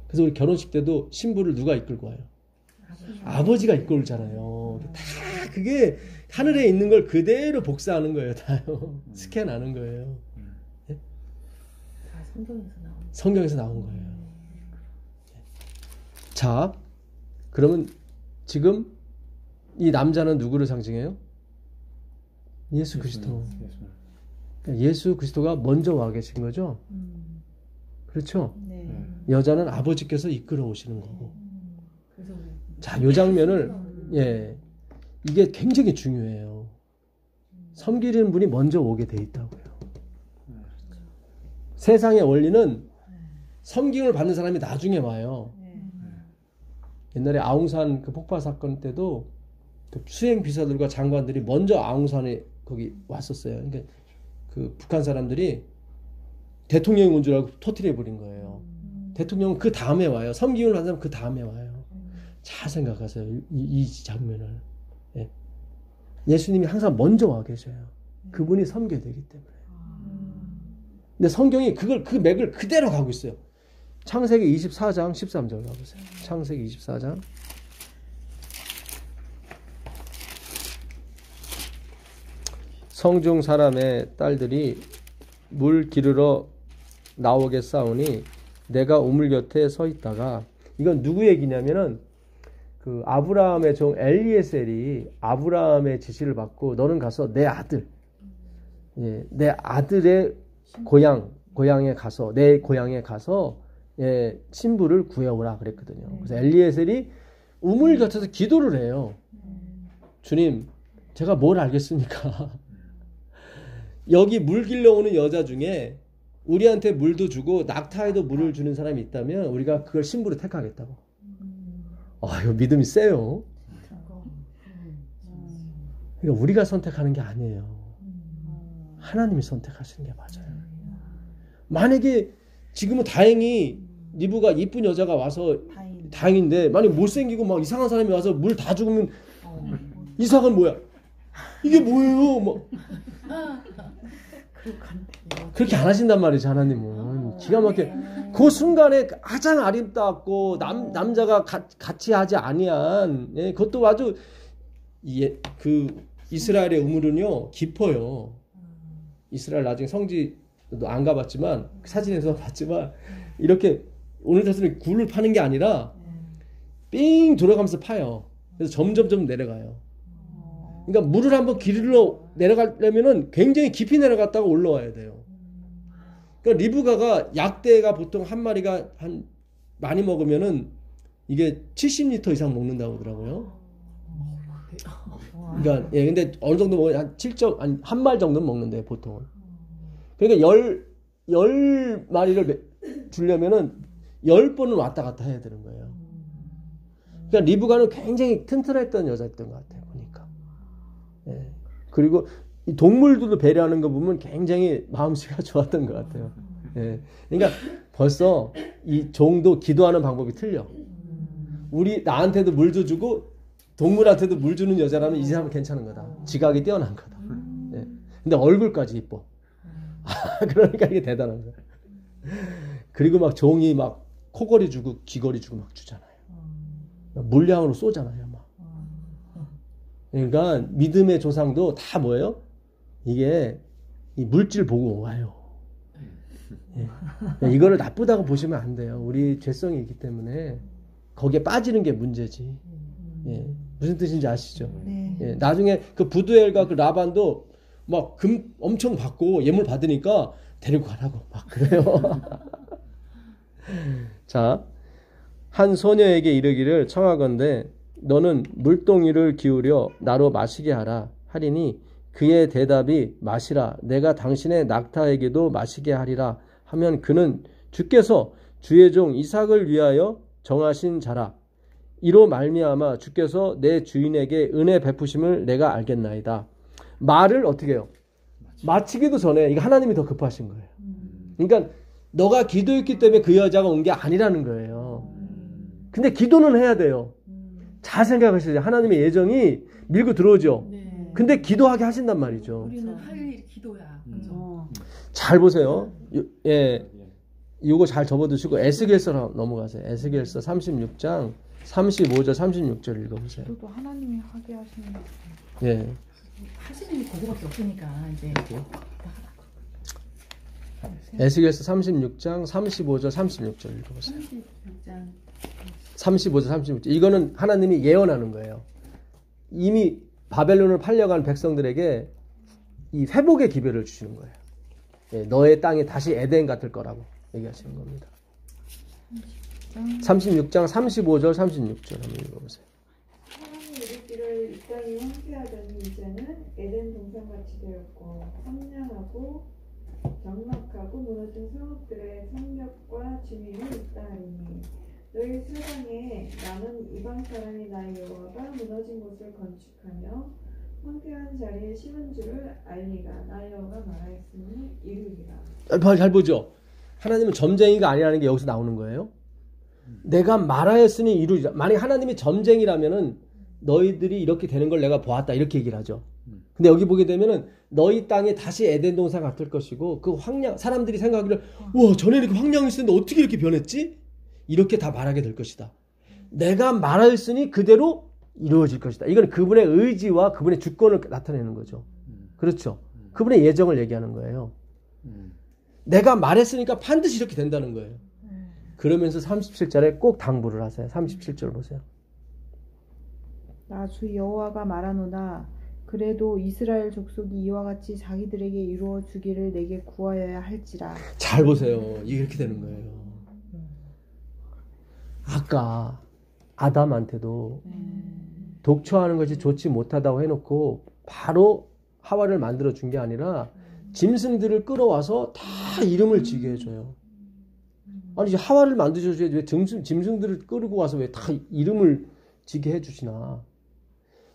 A: 그래서 우리 결혼식 때도 신부를 누가 이끌고 와요? 아버지가 이끌잖아요. 다 그게 하늘에 있는 걸 그대로 복사하는 거예요. 다요. 스캔하는 거예요. 네?
C: 다
A: 성경에서 나온 거예요. 자, 그러면 지금 이 남자는 누구를 상징해요? 예수 그리스도. 그러니까 예수 그리스도가 먼저 와 계신 거죠? 그렇죠?
E: 네.
A: 여자는 아버지께서 이끌어 오시는 거고.
C: 그래서
A: 자, 이 장면을, 예, 이게 굉장히 중요해요. 섬기는 분이 먼저 오게 돼 있다고요. 세상의 원리는 섬김을 받는 사람이 나중에 와요. 옛날에 아웅산 그 폭발 사건 때도 그 수행 비서들과 장관들이 먼저 아웅산에 거기 왔었어요. 그러니까 그 북한 사람들이 대통령이 온 줄 알고 터뜨려 버린 거예요. 대통령은 그 다음에 와요. 섬김을 받는 사람은 그 다음에 와요. 잘 생각하세요. 이 장면을. 예. 예수님이 항상 먼저 와 계셔요. 그분이 섬겨야 되기 때문에. 근데 성경이 그 맥을 그대로 가고 있어요. 창세기 24장 13절 가보세요. 창세기 24장. 성중 사람의 딸들이 물 기르러 나오겠사오니 내가 우물 곁에 서 있다가, 이건 누구 얘기냐면은 그 아브라함의 종 엘리에셀이 아브라함의 지시를 받고 너는 가서 내 아들, 예, 내 아들의 고향에 가서, 내 고향에 가서, 예, 신부를 구해오라 그랬거든요. 그래서 엘리에셀이 우물 곁에서 기도를 해요. 주님, 제가 뭘 알겠습니까? 여기 물 길러오는 여자 중에 우리한테 물도 주고 낙타에도 물을 주는 사람이 있다면 우리가 그걸 신부로 택하겠다고. 이거 믿음이 세요. 그러니까 우리가 선택하는 게 아니에요. 하나님이 선택하시는 게 맞아요. 만약에 지금은 다행히 리브가 이쁜 여자가 와서 다행인데, 만약 못생기고 막 이상한 사람이 와서 물 다 죽으면 이상한 뭐야? 이게 뭐예요? 뭐 그렇게 안 하신단 말이죠. 하나님은 기가 막히게 그 순간에 가장 아름답고 남자가 같이 하지 아니한, 예, 그것도 아주, 예, 그 이스라엘의 우물은요 깊어요. 이스라엘 나중에 성지도 안 가봤지만 사진에서 봤지만 이렇게 오늘 같은 굴을 파는 게 아니라 삥 돌아가면서 파요. 그래서 점점 내려가요. 그러니까 물을 한번 길러 내려가려면은 굉장히 깊이 내려갔다가 올라와야 돼요. 그러니까 리브가가 약대가 보통 한 마리가 한 많이 먹으면은 이게 70리터 이상 먹는다고 하더라고요. 그러니까 예, 근데 어느 정도 먹으면 한 말 정도는 먹는데 보통은. 그러니까 10마리를 주려면은 10번은 왔다 갔다 해야 되는 거예요. 그러니까 리브가는 굉장히 튼튼했던 여자였던 것 같아요. 보니까. 예. 그리고 이 동물들도 배려하는 거 보면 굉장히 마음씨가 좋았던 것 같아요. 예. 그러니까 벌써 이 종도 기도하는 방법이 틀려. 나한테도 물도 주고 동물한테도 물 주는 여자라면 이 사람은 괜찮은 거다. 지각이 뛰어난 거다. 예. 근데 얼굴까지 이뻐. 그러니까 이게 대단한 거야. 그리고 막 종이 막 코걸이 주고 귀걸이 주고 막 주잖아요. 물량으로 쏘잖아요. 막. 그러니까 믿음의 조상도 다 뭐예요? 이게 이 물질 보고 와요. 예. 이거를 나쁘다고 보시면 안 돼요. 우리 죄성이 있기 때문에 거기에 빠지는 게 문제지. 예. 무슨 뜻인지 아시죠?
B: 네.
A: 예. 나중에 그 부두엘과 그 라반도 막 금 엄청 받고 예물 받으니까 데리고 가라고 막 그래요. 자, 한 소녀에게 이르기를 청하건대 너는 물동이를 기울여 나로 마시게 하라 하리니 그의 대답이 마시라 내가 당신의 낙타에게도 마시게 하리라 하면 그는 주께서 주의 종 이삭을 위하여 정하신 자라 이로 말미암아 주께서 내 주인에게 은혜 베푸심을 내가 알겠나이다. 말을 어떻게 해요? 마치기도 전에 이거 하나님이 더 급하신 거예요. 그러니까 너가 기도했기 때문에 그 여자가 온 게 아니라는 거예요. 근데 기도는 해야 돼요. 잘 생각하셔야 돼요. 하나님의 예정이 밀고 들어오죠.
C: 네.
A: 근데 기도하게 하신단 말이죠.
C: 우리는 할 일이 기도야. 그죠?
A: 잘 보세요. 예, 이거 잘 접어두시고 에스겔서 넘어가세요. 에스겔서 36장 35절 36절 읽어보세요.
B: 또 하나님이 하게 하시는 거.
A: 예.
C: 하시는 게 그거밖에 없으니까 이제
A: 에스겔서 36장 35절 36절 읽어보세요.
C: 36장
A: 35절 36절 이거는 하나님이 예언하는 거예요. 이미 바벨론을 팔려간 백성들에게 이 회복의 기회를 주시는 거예요. 예, 너의 땅이 다시 에덴 같을 거라고 얘기하시는 겁니다. 36장 35절 36절 한번 읽어보세요.
F: 하나님 이르기를 이 땅이 황폐하더니 이제는 에덴 동산같이 되었고 황량하고 적막하고 무너진 성읍들의 성벽과 주민이 있다 하리니 너희 세상에 나는 이방 사람이 나의 여호와가 무너진 곳을 건축하며 황폐한 자리에 심은 줄을 알리라. 나의 여호와가 말하였으니 이루리라.
A: 잘 보죠. 하나님은 점쟁이가 아니라는 게 여기서 나오는 거예요. 내가 말하였으니 이루리라. 만약 하나님이 점쟁이라면은 너희들이 이렇게 되는 걸 내가 보았다 이렇게 얘기를 하죠. 근데 여기 보게 되면은 너희 땅에 다시 에덴 동산 같을 것이고 그 황량 사람들이 생각하기를 와 전에 이렇게 황량했었는데 어떻게 이렇게 변했지? 이렇게 다 말하게 될 것이다. 내가 말하였으니 그대로 이루어질 것이다. 이건 그분의 의지와 그분의 주권을 나타내는 거죠. 그렇죠. 그분의 예정을 얘기하는 거예요. 내가 말했으니까 반드시 이렇게 된다는 거예요. 그러면서 37절에 꼭 당부를 하세요. 37절 보세요.
B: 나 주 여호와가 말하노라 그래도 이스라엘 족속이 이와 같이 자기들에게 이루어 주기를 내게 구하여야 할지라.
A: 잘 보세요. 이게 이렇게 되는 거예요. 아까 아담한테도 독초하는 것이 좋지 못하다고 해놓고 바로 하와를 만들어 준 게 아니라 짐승들을 끌어와서 다 이름을 지게 해줘요. 아니 이제 하와를 만드셔야지 왜 짐승들을 끌고 와서 왜 다 이름을 지게 해주시나.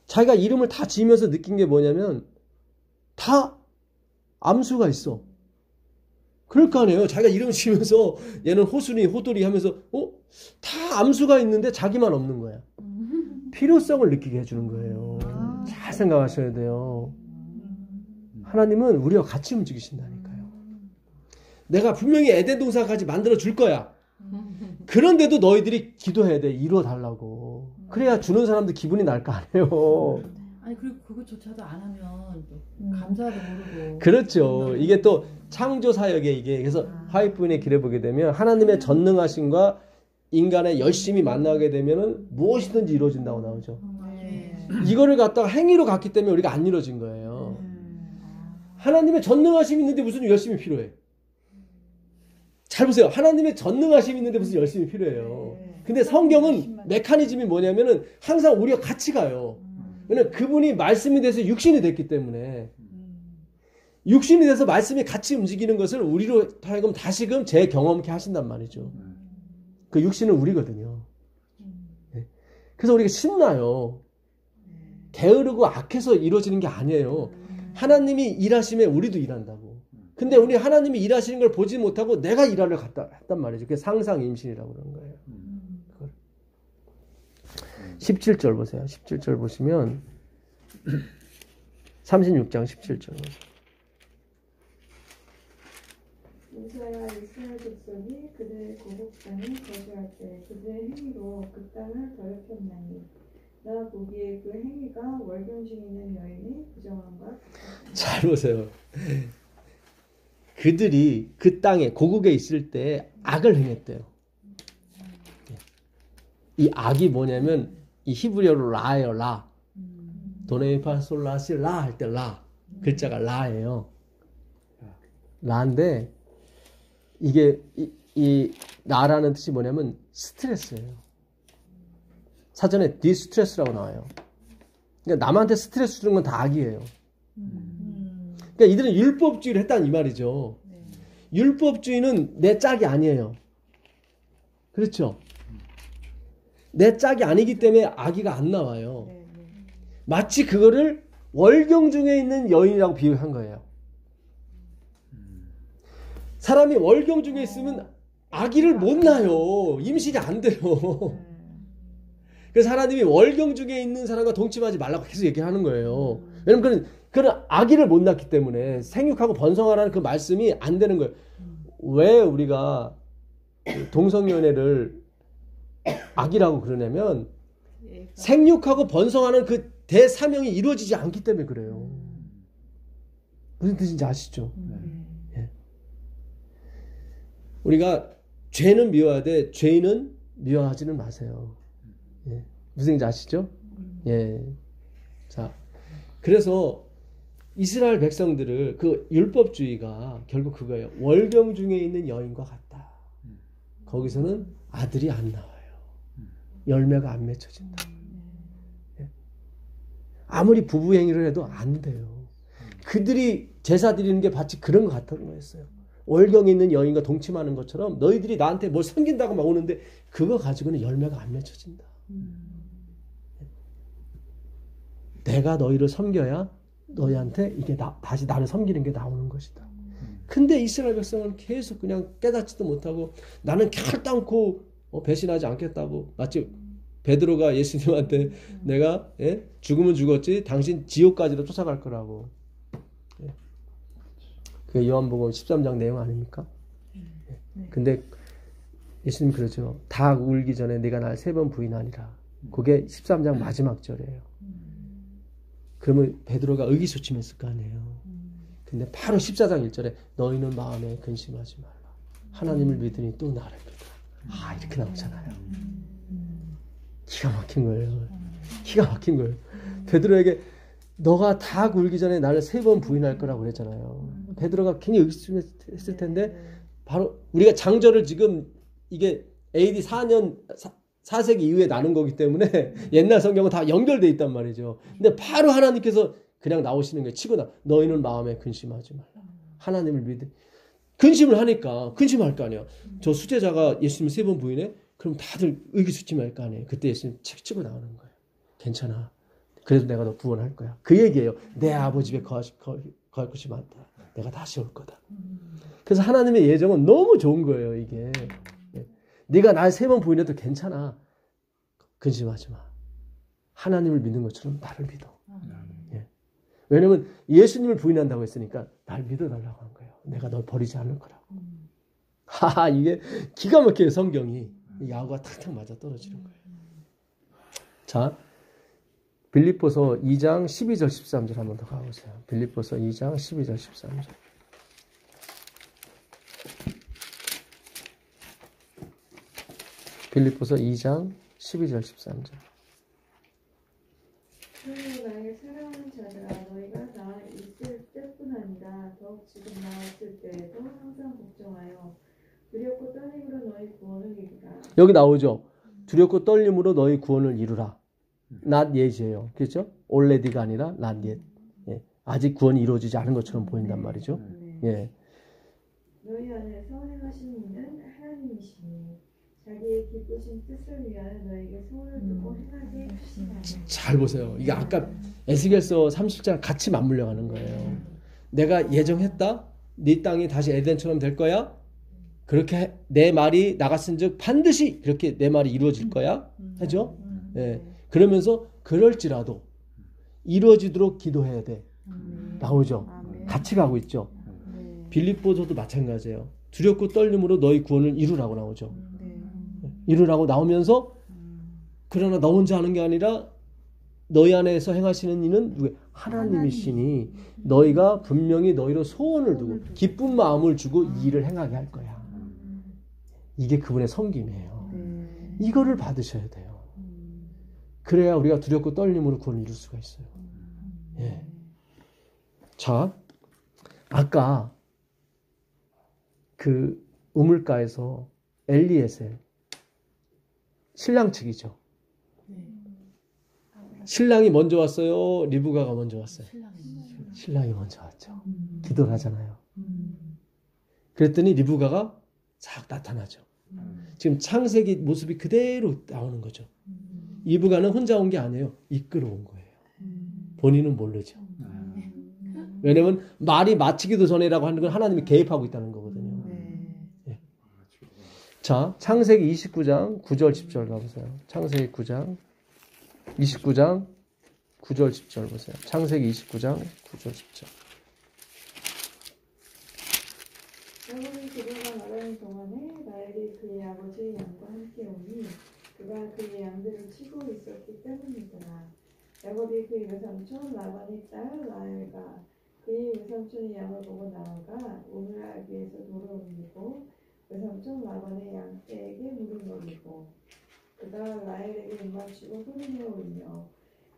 A: 자기가 이름을 다 지으면서 느낀 게 뭐냐면 다 암수가 있어. 그럴 거 아니에요. 자기가 이름을 지으면서 얘는 호순이 호돌이 하면서 다 암수가 있는데 자기만 없는 거야. 필요성을 느끼게 해주는 거예요. 잘 생각하셔야 돼요. 하나님은 우리와 같이 움직이신다니까요. 내가 분명히 에덴 동산까지 만들어 줄 거야. 그런데도 너희들이 기도해야 돼. 이루어 달라고. 그래야 주는 사람들 기분이 날 거 아니에요.
C: 아니 그리고 그것조차도 안 하면 감사도 모르고
A: 그렇죠. 이게 또 창조 사역에 이게 그래서 화이트부인의 길에 보게 되면 하나님의 전능하심과 인간의 열심히 만나게 되면은 무엇이든지 이루어진다고 나오죠. 이거를 갖다가 행위로 갔기 때문에 우리가 안 이루어진 거예요. 하나님의 전능하심이 있는데 무슨 열심이 필요해? 잘 보세요. 하나님의 전능하심이 있는데 무슨 열심이 필요해요. 근데 성경은 메커니즘이 뭐냐면은 항상 우리가 같이 가요. 왜냐면 그분이 말씀이 돼서 육신이 됐기 때문에 육신이 돼서 말씀이 같이 움직이는 것을 우리로 하여금 다시금 재경험케 하신단 말이죠. 그 육신은 우리거든요. 네. 그래서 우리가 신나요. 게으르고 악해서 이루어지는 게 아니에요. 하나님이 일하시면 우리도 일한다고. 근데 우리 하나님이 일하시는 걸 보지 못하고 내가 일하려 했단 말이죠. 그게 상상 임신이라고 그러는 거예요. 17절 보세요. 17절 보시면 36장 17절 보세요.
F: 모세와 이스라엘 족속이 그들의 고국 땅에 거주할 때 그들의 행위로 그 땅을 더럽혔나니 나 보기에 그 행위가 월경 중에 있는 여인이 부정함과 같았다.
A: 잘 보세요. 그들이 그 땅에 고국에 있을 때 악을 행했대요. 이 악이 뭐냐면 이 히브리어로 라예요. 라. 도네이파솔라시 라 할 때 라. 글자가 라예요. 라인데 이게 이 라라는 뜻이 뭐냐면 스트레스예요. 사전에 디스트레스라고 나와요. 그러니까 남한테 스트레스 주는 건 다 악이에요. 그러니까 이들은 율법주의를 했다는 이 말이죠. 율법주의는 내 짝이 아니에요. 그렇죠? 내 짝이 아니기 때문에 악의가 안 나와요. 마치 그거를 월경 중에 있는 여인이라고 비유한 거예요. 사람이 월경 중에 있으면 아기를 못 낳아요. 임신이 안 돼요. 그래서 하나님이 월경 중에 있는 사람과 동침하지 말라고 계속 얘기하는 거예요. 왜냐면 그런 아기를 못 낳기 때문에 생육하고 번성하라는 그 말씀이 안 되는 거예요. 왜 우리가 동성연애를 악이라고 그러냐면 생육하고 번성하는 그 대사명이 이루어지지 않기 때문에 그래요. 무슨 뜻인지 아시죠? 예. 우리가 죄는 미워하되 죄인은 미워하지는 마세요. 예. 무슨 뜻인지 아시죠? 예. 자, 그래서 이스라엘 백성들을 그 율법주의가 결국 그거예요. 월경 중에 있는 여인과 같다. 거기서는 아들이 안 나와요. 열매가 안 맺혀진다. 예. 아무리 부부 행위를 해도 안 돼요. 그들이 제사 드리는 게 마치 그런 것 같은 거였어요. 월경에 있는 여인과 동침하는 것처럼 너희들이 나한테 뭘 섬긴다고 막 오는데 그거 가지고는 열매가 안 맺혀진다. 내가 너희를 섬겨야 너희한테 이게 다시 나를 섬기는 게 나오는 것이다. 근데 이스라엘 백성은 계속 그냥 깨닫지도 못하고 나는 결단코 배신하지 않겠다고. 마치 베드로가 예수님한테 내가 죽으면 죽었지 당신 지옥까지도 쫓아갈 거라고. 예. 그게 요한복음 13장 내용 아닙니까? 예. 근데 예수님 그러죠. 닭 울기 전에 네가 날 3번 부인하니라. 그게 13장 마지막 절이에요. 그러면 베드로가 의기소침했을 거 아니에요. 근데 바로 14장 1절에 너희는 마음에 근심하지 말라. 하나님을 믿으니 또 나를 믿어. 이렇게 나오잖아요. 기가 막힌 거예요. 기가 막힌 거예요. 베드로에게 너가 다 굴기 전에 나를 3번 부인할 거라고 그랬잖아요. 베드로가 괜히 의기소침했을 텐데 바로 우리가 장절을 지금 이게 AD 4세기 이후에 나눈 거기 때문에 옛날 성경은 다 연결돼 있단 말이죠. 근데 바로 하나님께서 그냥 나오시는 게 치고 너희는 마음에 근심하지 말라. 하나님을 믿으. 근심을 하니까 근심할 거 아니야. 저 수제자가 예수님 3번 부인해? 그럼 다들 의기소침할 거 아니에요. 그때 예수님 책 치고 나오는 거예요. 괜찮아. 그래도 내가 너 구원할 거야. 그 얘기예요. 내 아버지 집에 거할 곳이 많다. 내가 다시 올 거다. 그래서 하나님의 예정은 너무 좋은 거예요. 이게. 네가 날 3번 부인해도 괜찮아. 근심하지 마. 하나님을 믿는 것처럼 나를 믿어. 예. 왜냐면 예수님을 부인한다고 했으니까 날 믿어달라고 한 거예요. 내가 널 버리지 않을 거라고. 이게 기가 막혀요. 성경이. 야구가 탁탁 맞아 떨어지는 거예요. 자, 빌립보서 2장 12절 13절 한번 더 가보세요. 빌립보서 2장 12절 13절. 빌립보서 2장 12절 13절.
F: 그러므로 나에게 사랑하는 자들아 너희가 나 있을 때뿐 아니라 더욱 지금 나 없을 때에도 항상 걱정하여 두렵고 떨림으로 너희 구원을 이루라.
A: 여기 나오죠. 두렵고 떨림으로 너희 구원을 이루라. not yet이에요. 그렇죠? already가 아니라 not yet. 예. 아직 구원이 이루어지지 않은 것처럼 보인단 말이죠. 예.
F: 너희 안에서 행하시는 이는 하나님이시니 자기의 기쁘신 뜻을 위하여 너에게 손을 두고 행하게 하시나니.
A: 잘 보세요. 이게 아까 에스겔서 30장 같이 맞물려 가는 거예요. 내가 예정했다. 네 땅이 다시 에덴처럼 될 거야. 그렇게 내 말이 나갔은즉 반드시 그렇게 내 말이 이루어질 거야. 하죠? 예. 그러면서 그럴지라도 이루어지도록 기도해야 돼. 나오죠. 같이 가고 있죠. 빌립보서도 마찬가지예요. 두렵고 떨림으로 너희 구원을 이루라고 나오죠. 이루라고 나오면서 그러나 너 혼자 하는 게 아니라 너희 안에서 행하시는 이는 누구예요? 하나님이시니 너희가 분명히 너희로 소원을 두고 기쁜 마음을 주고 이 일을 행하게 할 거야. 이게 그분의 섬김이에요. 이거를 받으셔야 돼요. 그래야 우리가 두렵고 떨림으로 구원을 이룰 수가 있어요. 예. 자, 아까 그 우물가에서 엘리에셀 신랑 측이죠.
C: 네.
A: 신랑이 먼저 왔어요? 리브가가 먼저 왔어요?
C: 신랑이.
A: 신랑이 먼저 왔죠. 기도를 하잖아요. 그랬더니 리브가가 싹 나타나죠. 지금 창세기 모습이 그대로 나오는 거죠. 리브가는 혼자 온 게 아니에요. 이끌어온 거예요. 본인은 모르죠. 왜냐면 말이 마치기도 전에라고 하는 건 하나님이 개입하고 있다는 거거든요. 예. 자, 창세기 29장 9절 10절 가보세요. 창세기 9장 29장 9절 10절 보세요. 창세기 29장 9절 10절.
F: 야곱이 그들과 말하는 동안에 라헬이 그의 아버지의 양과 함께 오니 그가 그의 양들을 치고 있었기 때문이더라. 야곱이 그의 외삼촌 라반의 딸 라헬과 그의 외삼촌의 양을 보고 나아가 우물 알기 위해서 돌을 옮기고 외삼촌 라반의 양떼에게 물을 먹이고 그가 라헬에게 입맞추고 소리내어 울며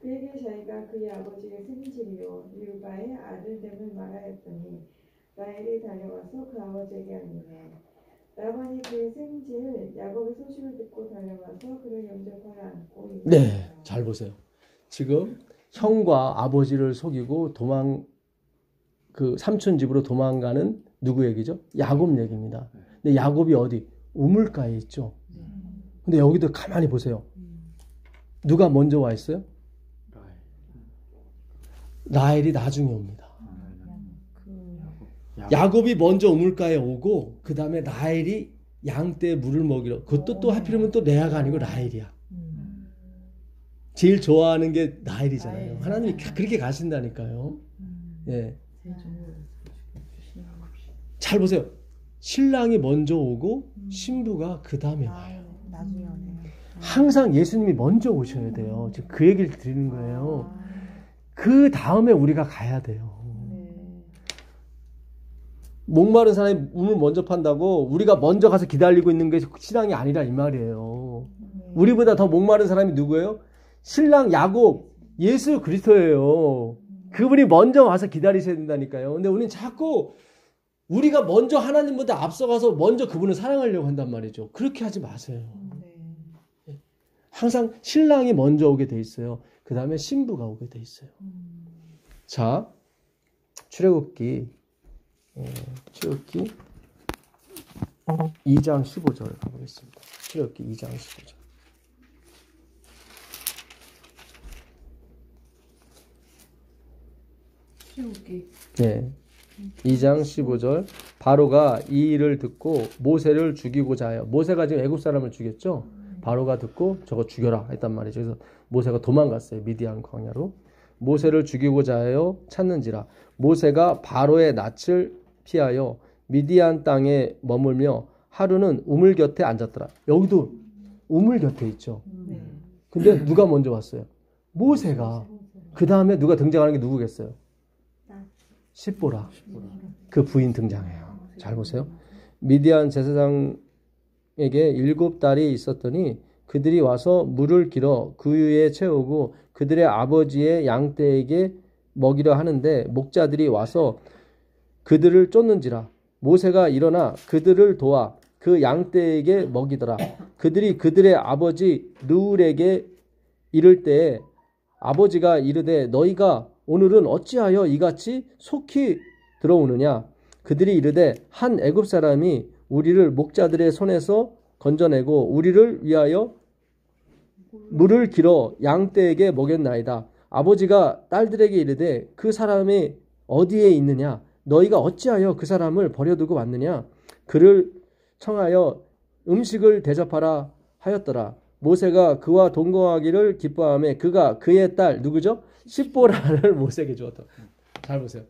F: 그에게 자기가 그의 아버지의 생질이요 율바의 아들됨을 말하였더니 라헬이 달려와서 그 아버지에게 알리매 라반이 그의 생질 야곱의 소식을 듣고 달려와서 그를 영접하여 안고
A: 네, 잘 보세요. 지금 형과 아버지를 속이고 그 삼촌 집으로 도망가는 누구 얘기죠? 야곱 얘기입니다. 근데 야곱이 어디? 우물가에 있죠. 근데 여기도 가만히 보세요. 누가 먼저 와 있어요? 라헬이 나중에 옵니다. 야곱이 먼저 우물가에 오고 그 다음에 라헬이 양떼에 물을 먹이러. 그것도 또 하필이면 또 레아가 아니고 라헬이야. 제일 좋아하는 게 라헬이잖아요. 하나님이 그렇게 가신다니까요. 예. 잘 보세요. 신랑이 먼저 오고 신부가 그 다음에 와요.
B: 나중에 오네요.
A: 항상 예수님이 먼저 오셔야 돼요. 지금 그 얘기를 드리는 거예요. 그 다음에 우리가 가야 돼요. 목마른 사람이 우물 먼저 판다고 우리가 먼저 가서 기다리고 있는 게 신앙이 아니라 이 말이에요. 우리보다 더 목마른 사람이 누구예요? 신랑 야곱, 예수 그리스도예요. 그분이 먼저 와서 기다리셔야 된다니까요. 근데 우리는 자꾸 우리가 먼저 하나님보다 앞서가서 먼저 그분을 사랑하려고 한단 말이죠. 그렇게 하지 마세요. 항상 신랑이 먼저 오게 돼 있어요. 그 다음에 신부가 오게 돼 있어요. 자, 출애굽기 2장 15절 가보겠습니다. 출애굽기 2장 15절.
C: 출애굽기.
A: 네. 2장 15절. 바로가 이 일을 듣고 모세를 죽이고자 하여. 모세가 지금 애굽 사람을 죽였죠. 바로가 듣고 저거 죽여라 했단 말이죠. 그래서 모세가 도망갔어요. 미디안 광야로. 모세를 죽이고자 하여 찾는지라. 모세가 바로의 낯을 피하여 미디안 땅에 머물며 하루는 우물 곁에 앉았더라. 여기도 우물 곁에 있죠. 근데 누가 먼저 왔어요? 모세가. 그 다음에 누가 등장하는 게 누구겠어요? 십보라. 그 부인 등장해요. 잘 보세요. 미디안 제사장에게 7딸이 있었더니 그들이 와서 물을 길어 그 위에 채우고 그들의 아버지의 양떼에게 먹이려 하는데 목자들이 와서 그들을 쫓는지라. 모세가 일어나 그들을 도와 그 양떼에게 먹이더라. 그들이 그들의 아버지 르울에게 이를 때에 아버지가 이르되 너희가 오늘은 어찌하여 이같이 속히 들어오느냐. 그들이 이르되 한 애굽 사람이 우리를 목자들의 손에서 건져내고 우리를 위하여 물을 길어 양떼에게 먹였나이다. 아버지가 딸들에게 이르되 그 사람이 어디에 있느냐. 너희가 어찌하여 그 사람을 버려두고 왔느냐. 그를 청하여 음식을 대접하라 하였더라. 모세가 그와 동거하기를 기뻐하며 그가 그의 딸 누구죠? 십보라를 모세에게 주었다. 잘 보세요.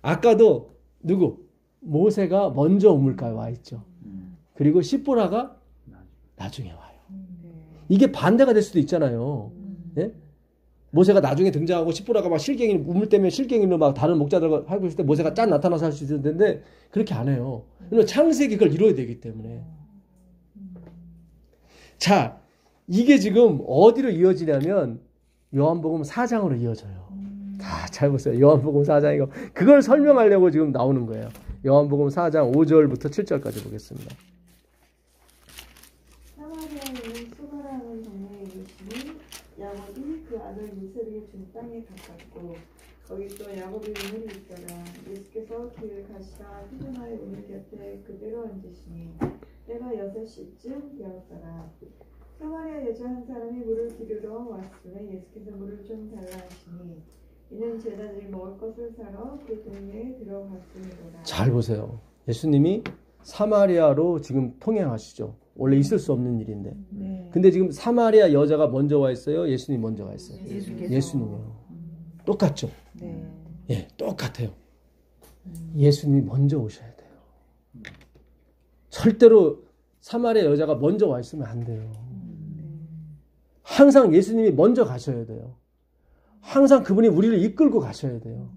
A: 아까도 누구? 모세가 먼저 우물가에 와 있죠. 그리고 십보라가 나중에 와요. 이게 반대가 될 수도 있잖아요. 예? 모세가 나중에 등장하고 십보라가 막 실갱이 우물 때문에 실갱이로 막 다른 목자들과 하고 있을 때 모세가 짠 나타나서 할 수 있을 텐데 그렇게 안 해요. 왜냐면 창세기 그걸 이뤄야 되기 때문에. 자, 이게 지금 어디로 이어지냐면 요한복음 4장으로 이어져요. 잘 보세요. 요한복음 4장이고 그걸 설명하려고 지금 나오는 거예요. 요한복음 4장 5절부터 7절까지 보겠습니다.
F: 사마리아에 있는 수가라는 동네에 계시니 아들 요셉에게 준 땅에 가깝고 거기 또 야곱의 우물이 있더라. 예수께서 길을 가시다 피조나의 우물 곁에 그대로 앉으시니 때가 6시쯤 되었더라. 사마리아 여자 한 사람이 물을 기르러 왔으며 예수께서 물을 좀 달라 하시니 이는 제자들이 먹을 것을 사러 그 동네에 들어갔으니라.
A: 잘 보세요. 예수님이 사마리아로 지금 통행하시죠. 원래 있을 수 없는 일인데.
B: 네.
A: 근데 지금 사마리아 여자가 먼저 와 있어요? 예수님이 먼저 와 있어요?
B: 예수께서.
A: 예수님이요. 똑같죠?
B: 네.
A: 예, 똑같아요. 예수님이 먼저 오셔야 돼요. 절대로 사마리아 여자가 먼저 와 있으면 안 돼요. 항상 예수님이 먼저 가셔야 돼요. 항상 그분이 우리를 이끌고 가셔야 돼요.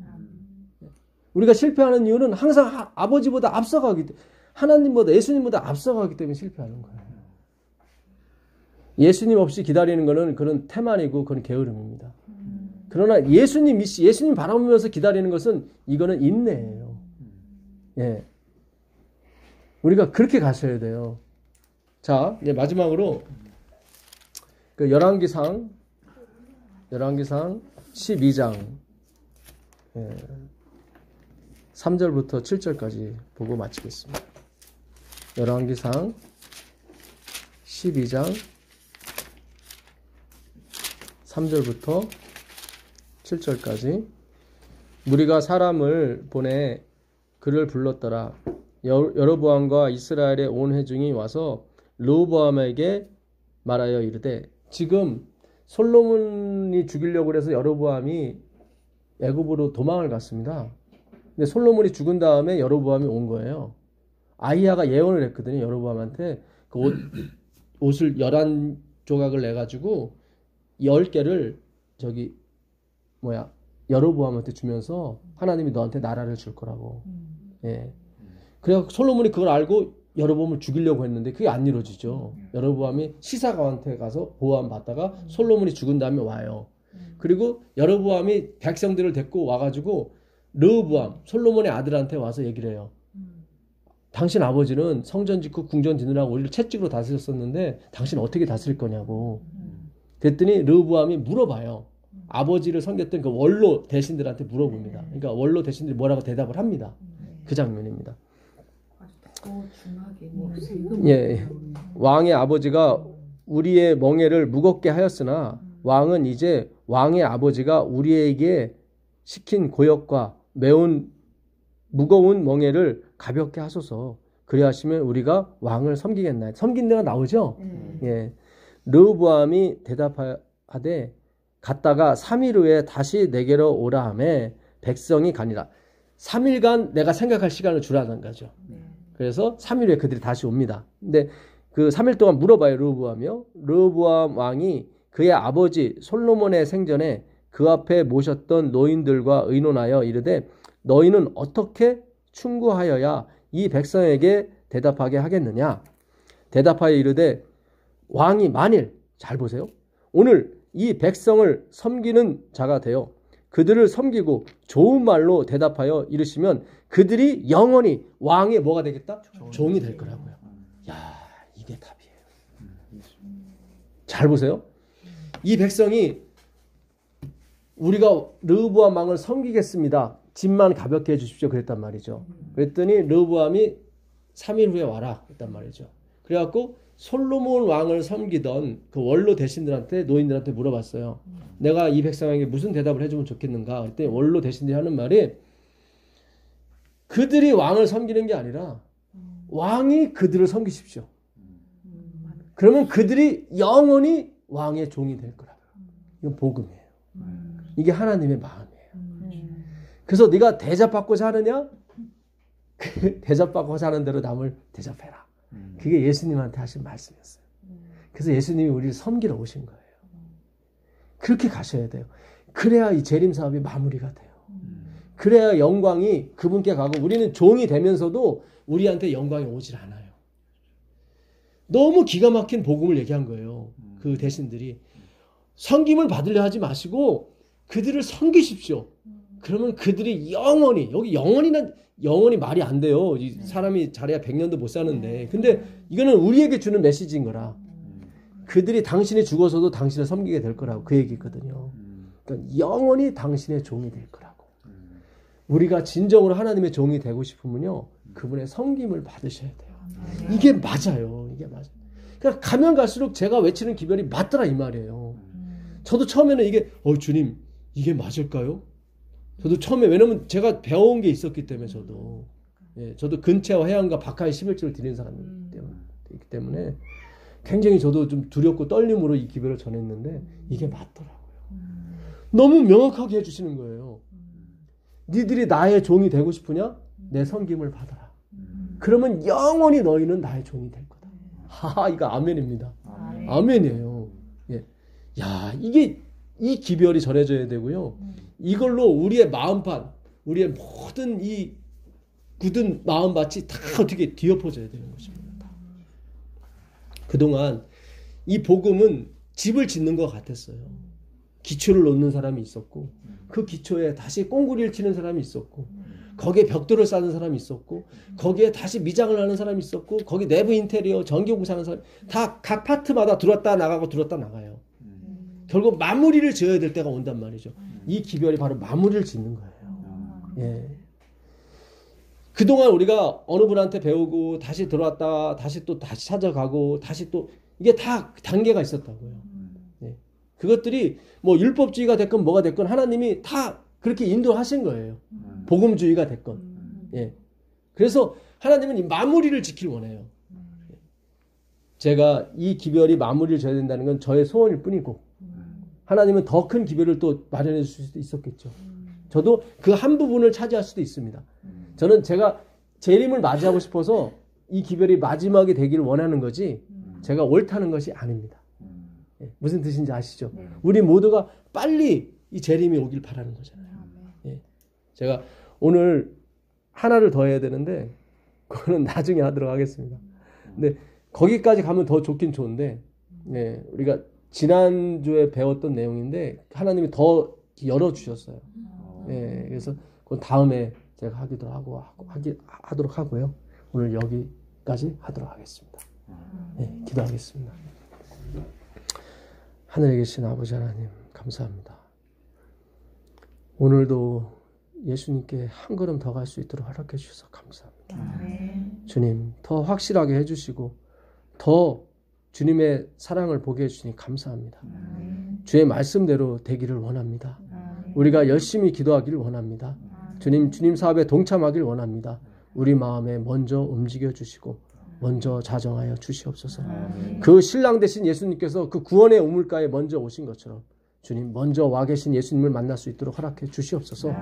A: 우리가 실패하는 이유는 항상 아버지보다 앞서가기 때문에, 하나님보다, 예수님보다 앞서가기 때문에 실패하는 거예요. 예수님 없이 기다리는 것은 그런 태만이고 그런 게으름입니다. 그러나 예수님 바라보면서 기다리는 것은 이거는 인내예요. 예. 우리가 그렇게 가셔야 돼요. 자, 이제 마지막으로 그 열왕기상 12장 3절부터 7절까지 보고 마치겠습니다. 열왕기상 12장 3절부터 7절까지 무리가 사람을 보내 그를 불렀더라. 여로보암과 이스라엘의 온 회중이 와서 르호보암에게 말하여 이르되, 지금 솔로몬이 죽이려고 해서 여로보암이 애굽으로 도망을 갔습니다. 근데 솔로몬이 죽은 다음에 여로보암이 온 거예요. 아히야가 예언을 했거든요. 여로보암한테 그 옷을 11조각을 내가지고 10개를 여로보암한테 주면서 하나님이 너한테 나라를 줄 거라고. 예. 그래서 솔로몬이 그걸 알고 여로보암을 죽이려고 했는데 그게 안 이루어지죠. 여로보암이 시사가한테 가서 보호함 받다가 솔로몬이 죽은 다음에 와요. 그리고 여로보암이 백성들을 데리고 와가지고 르호보암, 솔로몬의 아들한테 와서 얘기를 해요. 당신 아버지는 성전 짓고 궁전 짓느라고 우리를 채찍으로 다스렸었는데 당신 어떻게 다스릴 거냐고. 그랬더니 르호보암이 물어봐요. 아버지를 섬겼던 그 원로 대신들한테 물어봅니다. 그러니까 원로 대신들이 뭐라고 대답을 합니다. 그 장면입니다. 예, 왕의 아버지가 우리의 멍에를 무겁게 하였으나 왕은 이제 왕의 아버지가 우리에게 시킨 고역과 매운 무거운 멍에를 가볍게 하소서. 그리하시면 우리가 왕을 섬기겠나요? 섬긴다가 나오죠. 예, 르호보암이 대답하되 갔다가 3일 후에 다시 내게로 오라 하매 백성이 가니라. 3일간 내가 생각할 시간을 주라는 거죠. 그래서 3일 후에 그들이 다시 옵니다. 근데 그 3일 동안 물어봐요. 르호보암이요. 르호보암 왕이 그의 아버지 솔로몬의 생전에 그 앞에 모셨던 노인들과 의논하여 이르되, 너희는 어떻게 충고하여야 이 백성에게 대답하게 하겠느냐? 대답하여 이르되, 왕이 만일, 잘 보세요, 오늘 이 백성을 섬기는 자가 되어 그들을 섬기고 좋은 말로 대답하여 이르시면 그들이 영원히 왕의 뭐가 되겠다? 종이 될 거라고요. 야, 이게 답이에요. 잘 보세요. 이 백성이 우리가 르호보암 왕을 섬기겠습니다. 짐만 가볍게 해주십시오. 그랬단 말이죠. 그랬더니 르호보암이 3일 후에 와라. 그랬단 말이죠. 그래갖고 솔로몬 왕을 섬기던 그 원로 대신들한테, 노인들한테 물어봤어요. 내가 이 백성에게 무슨 대답을 해주면 좋겠는가? 그랬더니 원로 대신들이 하는 말이, 그들이 왕을 섬기는 게 아니라 왕이 그들을 섬기십시오. 그러면 그들이 영원히 왕의 종이 될 거라고요. 이건 복음이에요. 이게 하나님의 마음이에요. 그래서 네가 대접받고자 하느냐? 대접받고자 하는 대로 남을 대접해라. 그게 예수님한테 하신 말씀이었어요. 그래서 예수님이 우리를 섬기러 오신 거예요. 그렇게 가셔야 돼요. 그래야 이 재림 사업이 마무리가 돼요. 그래야 영광이 그분께 가고, 우리는 종이 되면서도 우리한테 영광이 오질 않아요. 너무 기가 막힌 복음을 얘기한 거예요. 그 대신들이. 섬김을 받으려 하지 마시고 그들을 섬기십시오. 그러면 그들이 영원히, 여기 영원히 말이 안 돼요. 이 사람이 잘해야 100년도 못 사는데. 근데 이거는 우리에게 주는 메시지인 거라. 그들이 당신이 죽어서도 당신을 섬기게 될 거라고 그 얘기거든요. 그러니까 영원히 당신의 종이 될 거라고. 우리가 진정으로 하나님의 종이 되고 싶으면요, 그분의 섬김을 받으셔야 돼요. 이게 맞아요. 이게 맞아요. 그러니까 가면 갈수록 제가 외치는 기별이 맞더라 이 말이에요. 저도 처음에는 이게 주님 이게 맞을까요? 저도 처음에, 왜냐면 제가 배워온 게 있었기 때문에 저도 근체와 해양과 박하의 11조를 드리는 사람이기 때문에 굉장히 저도 좀 두렵고 떨림으로 이 기별을 전했는데 이게 맞더라고요. 너무 명확하게 해주시는 거예요. 니들이 나의 종이 되고 싶으냐? 내 섬김을 받아라. 그러면 영원히 너희는 나의 종이 될 거다. 이거 아멘입니다. 아멘이에요. 예. 야, 이 기별이 전해져야 되고요. 이걸로 우리의 마음판, 우리의 모든 이 굳은 마음밭이 다 어떻게 뒤엎어져야 되는 것입니다. 그동안 이 복음은 집을 짓는 것 같았어요. 기초를 놓는 사람이 있었고, 그 기초에 다시 꽁구리를 치는 사람이 있었고, 거기에 벽돌을 쌓는 사람이 있었고, 거기에 다시 미장을 하는 사람이 있었고, 거기 내부 인테리어, 전기공사하는 사람, 다 각 파트마다 들어왔다 나가고 들어왔다 나가요. 결국 마무리를 지어야 될 때가 온단 말이죠. 이 기별이 바로 마무리를 짓는 거예요. 예. 그동안 우리가 어느 분한테 배우고 다시 들어왔다 다시 찾아가고 다시 또 이게 다 단계가 있었다고요. 예. 그것들이 뭐 율법주의가 됐건 뭐가 됐건 하나님이 다 그렇게 인도하신 거예요. 복음주의가 됐건. 예. 그래서 하나님은 이 마무리를 지키길 원해요. 제가 이 기별이 마무리를 져야 된다는 건 저의 소원일 뿐이고, 하나님은 더 큰 기별을 또 마련해 주실 수도 있었겠죠. 저도 그 한 부분을 차지할 수도 있습니다. 저는 제가 재림을 맞이하고 싶어서 이 기별이 마지막이 되기를 원하는 거지, 제가 옳다는 것이 아닙니다. 예, 무슨 뜻인지 아시죠? 우리 모두가 빨리 이 재림이 오길 바라는 거잖아요. 예, 제가 오늘 하나를 더 해야 되는데 그거는 나중에 하도록 하겠습니다. 근데 거기까지 가면 더 좋긴 좋은데, 예, 우리가 지난주에 배웠던 내용인데 하나님이 더 열어주셨어요. 예, 그래서 그건 다음에 제가 하도록 하고요. 오늘 여기까지 하도록 하겠습니다. 예, 기도하겠습니다. 하늘에 계신 아버지 하나님, 감사합니다. 오늘도 예수님께 한 걸음 더 갈 수 있도록 허락해 주셔서 감사합니다. 주님, 더 확실하게 해주시고 더 주님의 사랑을 보게 해주시니 감사합니다. 주의 말씀대로 되기를 원합니다. 우리가 열심히 기도하기를 원합니다. 주님 사업에 동참하기를 원합니다. 우리 마음에 먼저 움직여 주시고 먼저 자정하여 주시옵소서. 그 신랑 되신 예수님께서 그 구원의 우물가에 먼저 오신 것처럼 주님 먼저 와 계신 예수님을 만날 수 있도록 허락해 주시옵소서.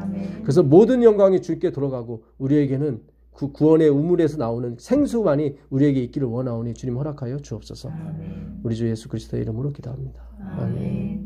A: 그래서 모든 영광이 주께 돌아가고 우리에게는 그 구원의 우물에서 나오는 생수만이 우리에게 있기를 원하오니 주님 허락하여 주옵소서. 우리 주 예수 그리스도의 이름으로 기도합니다. 아멘.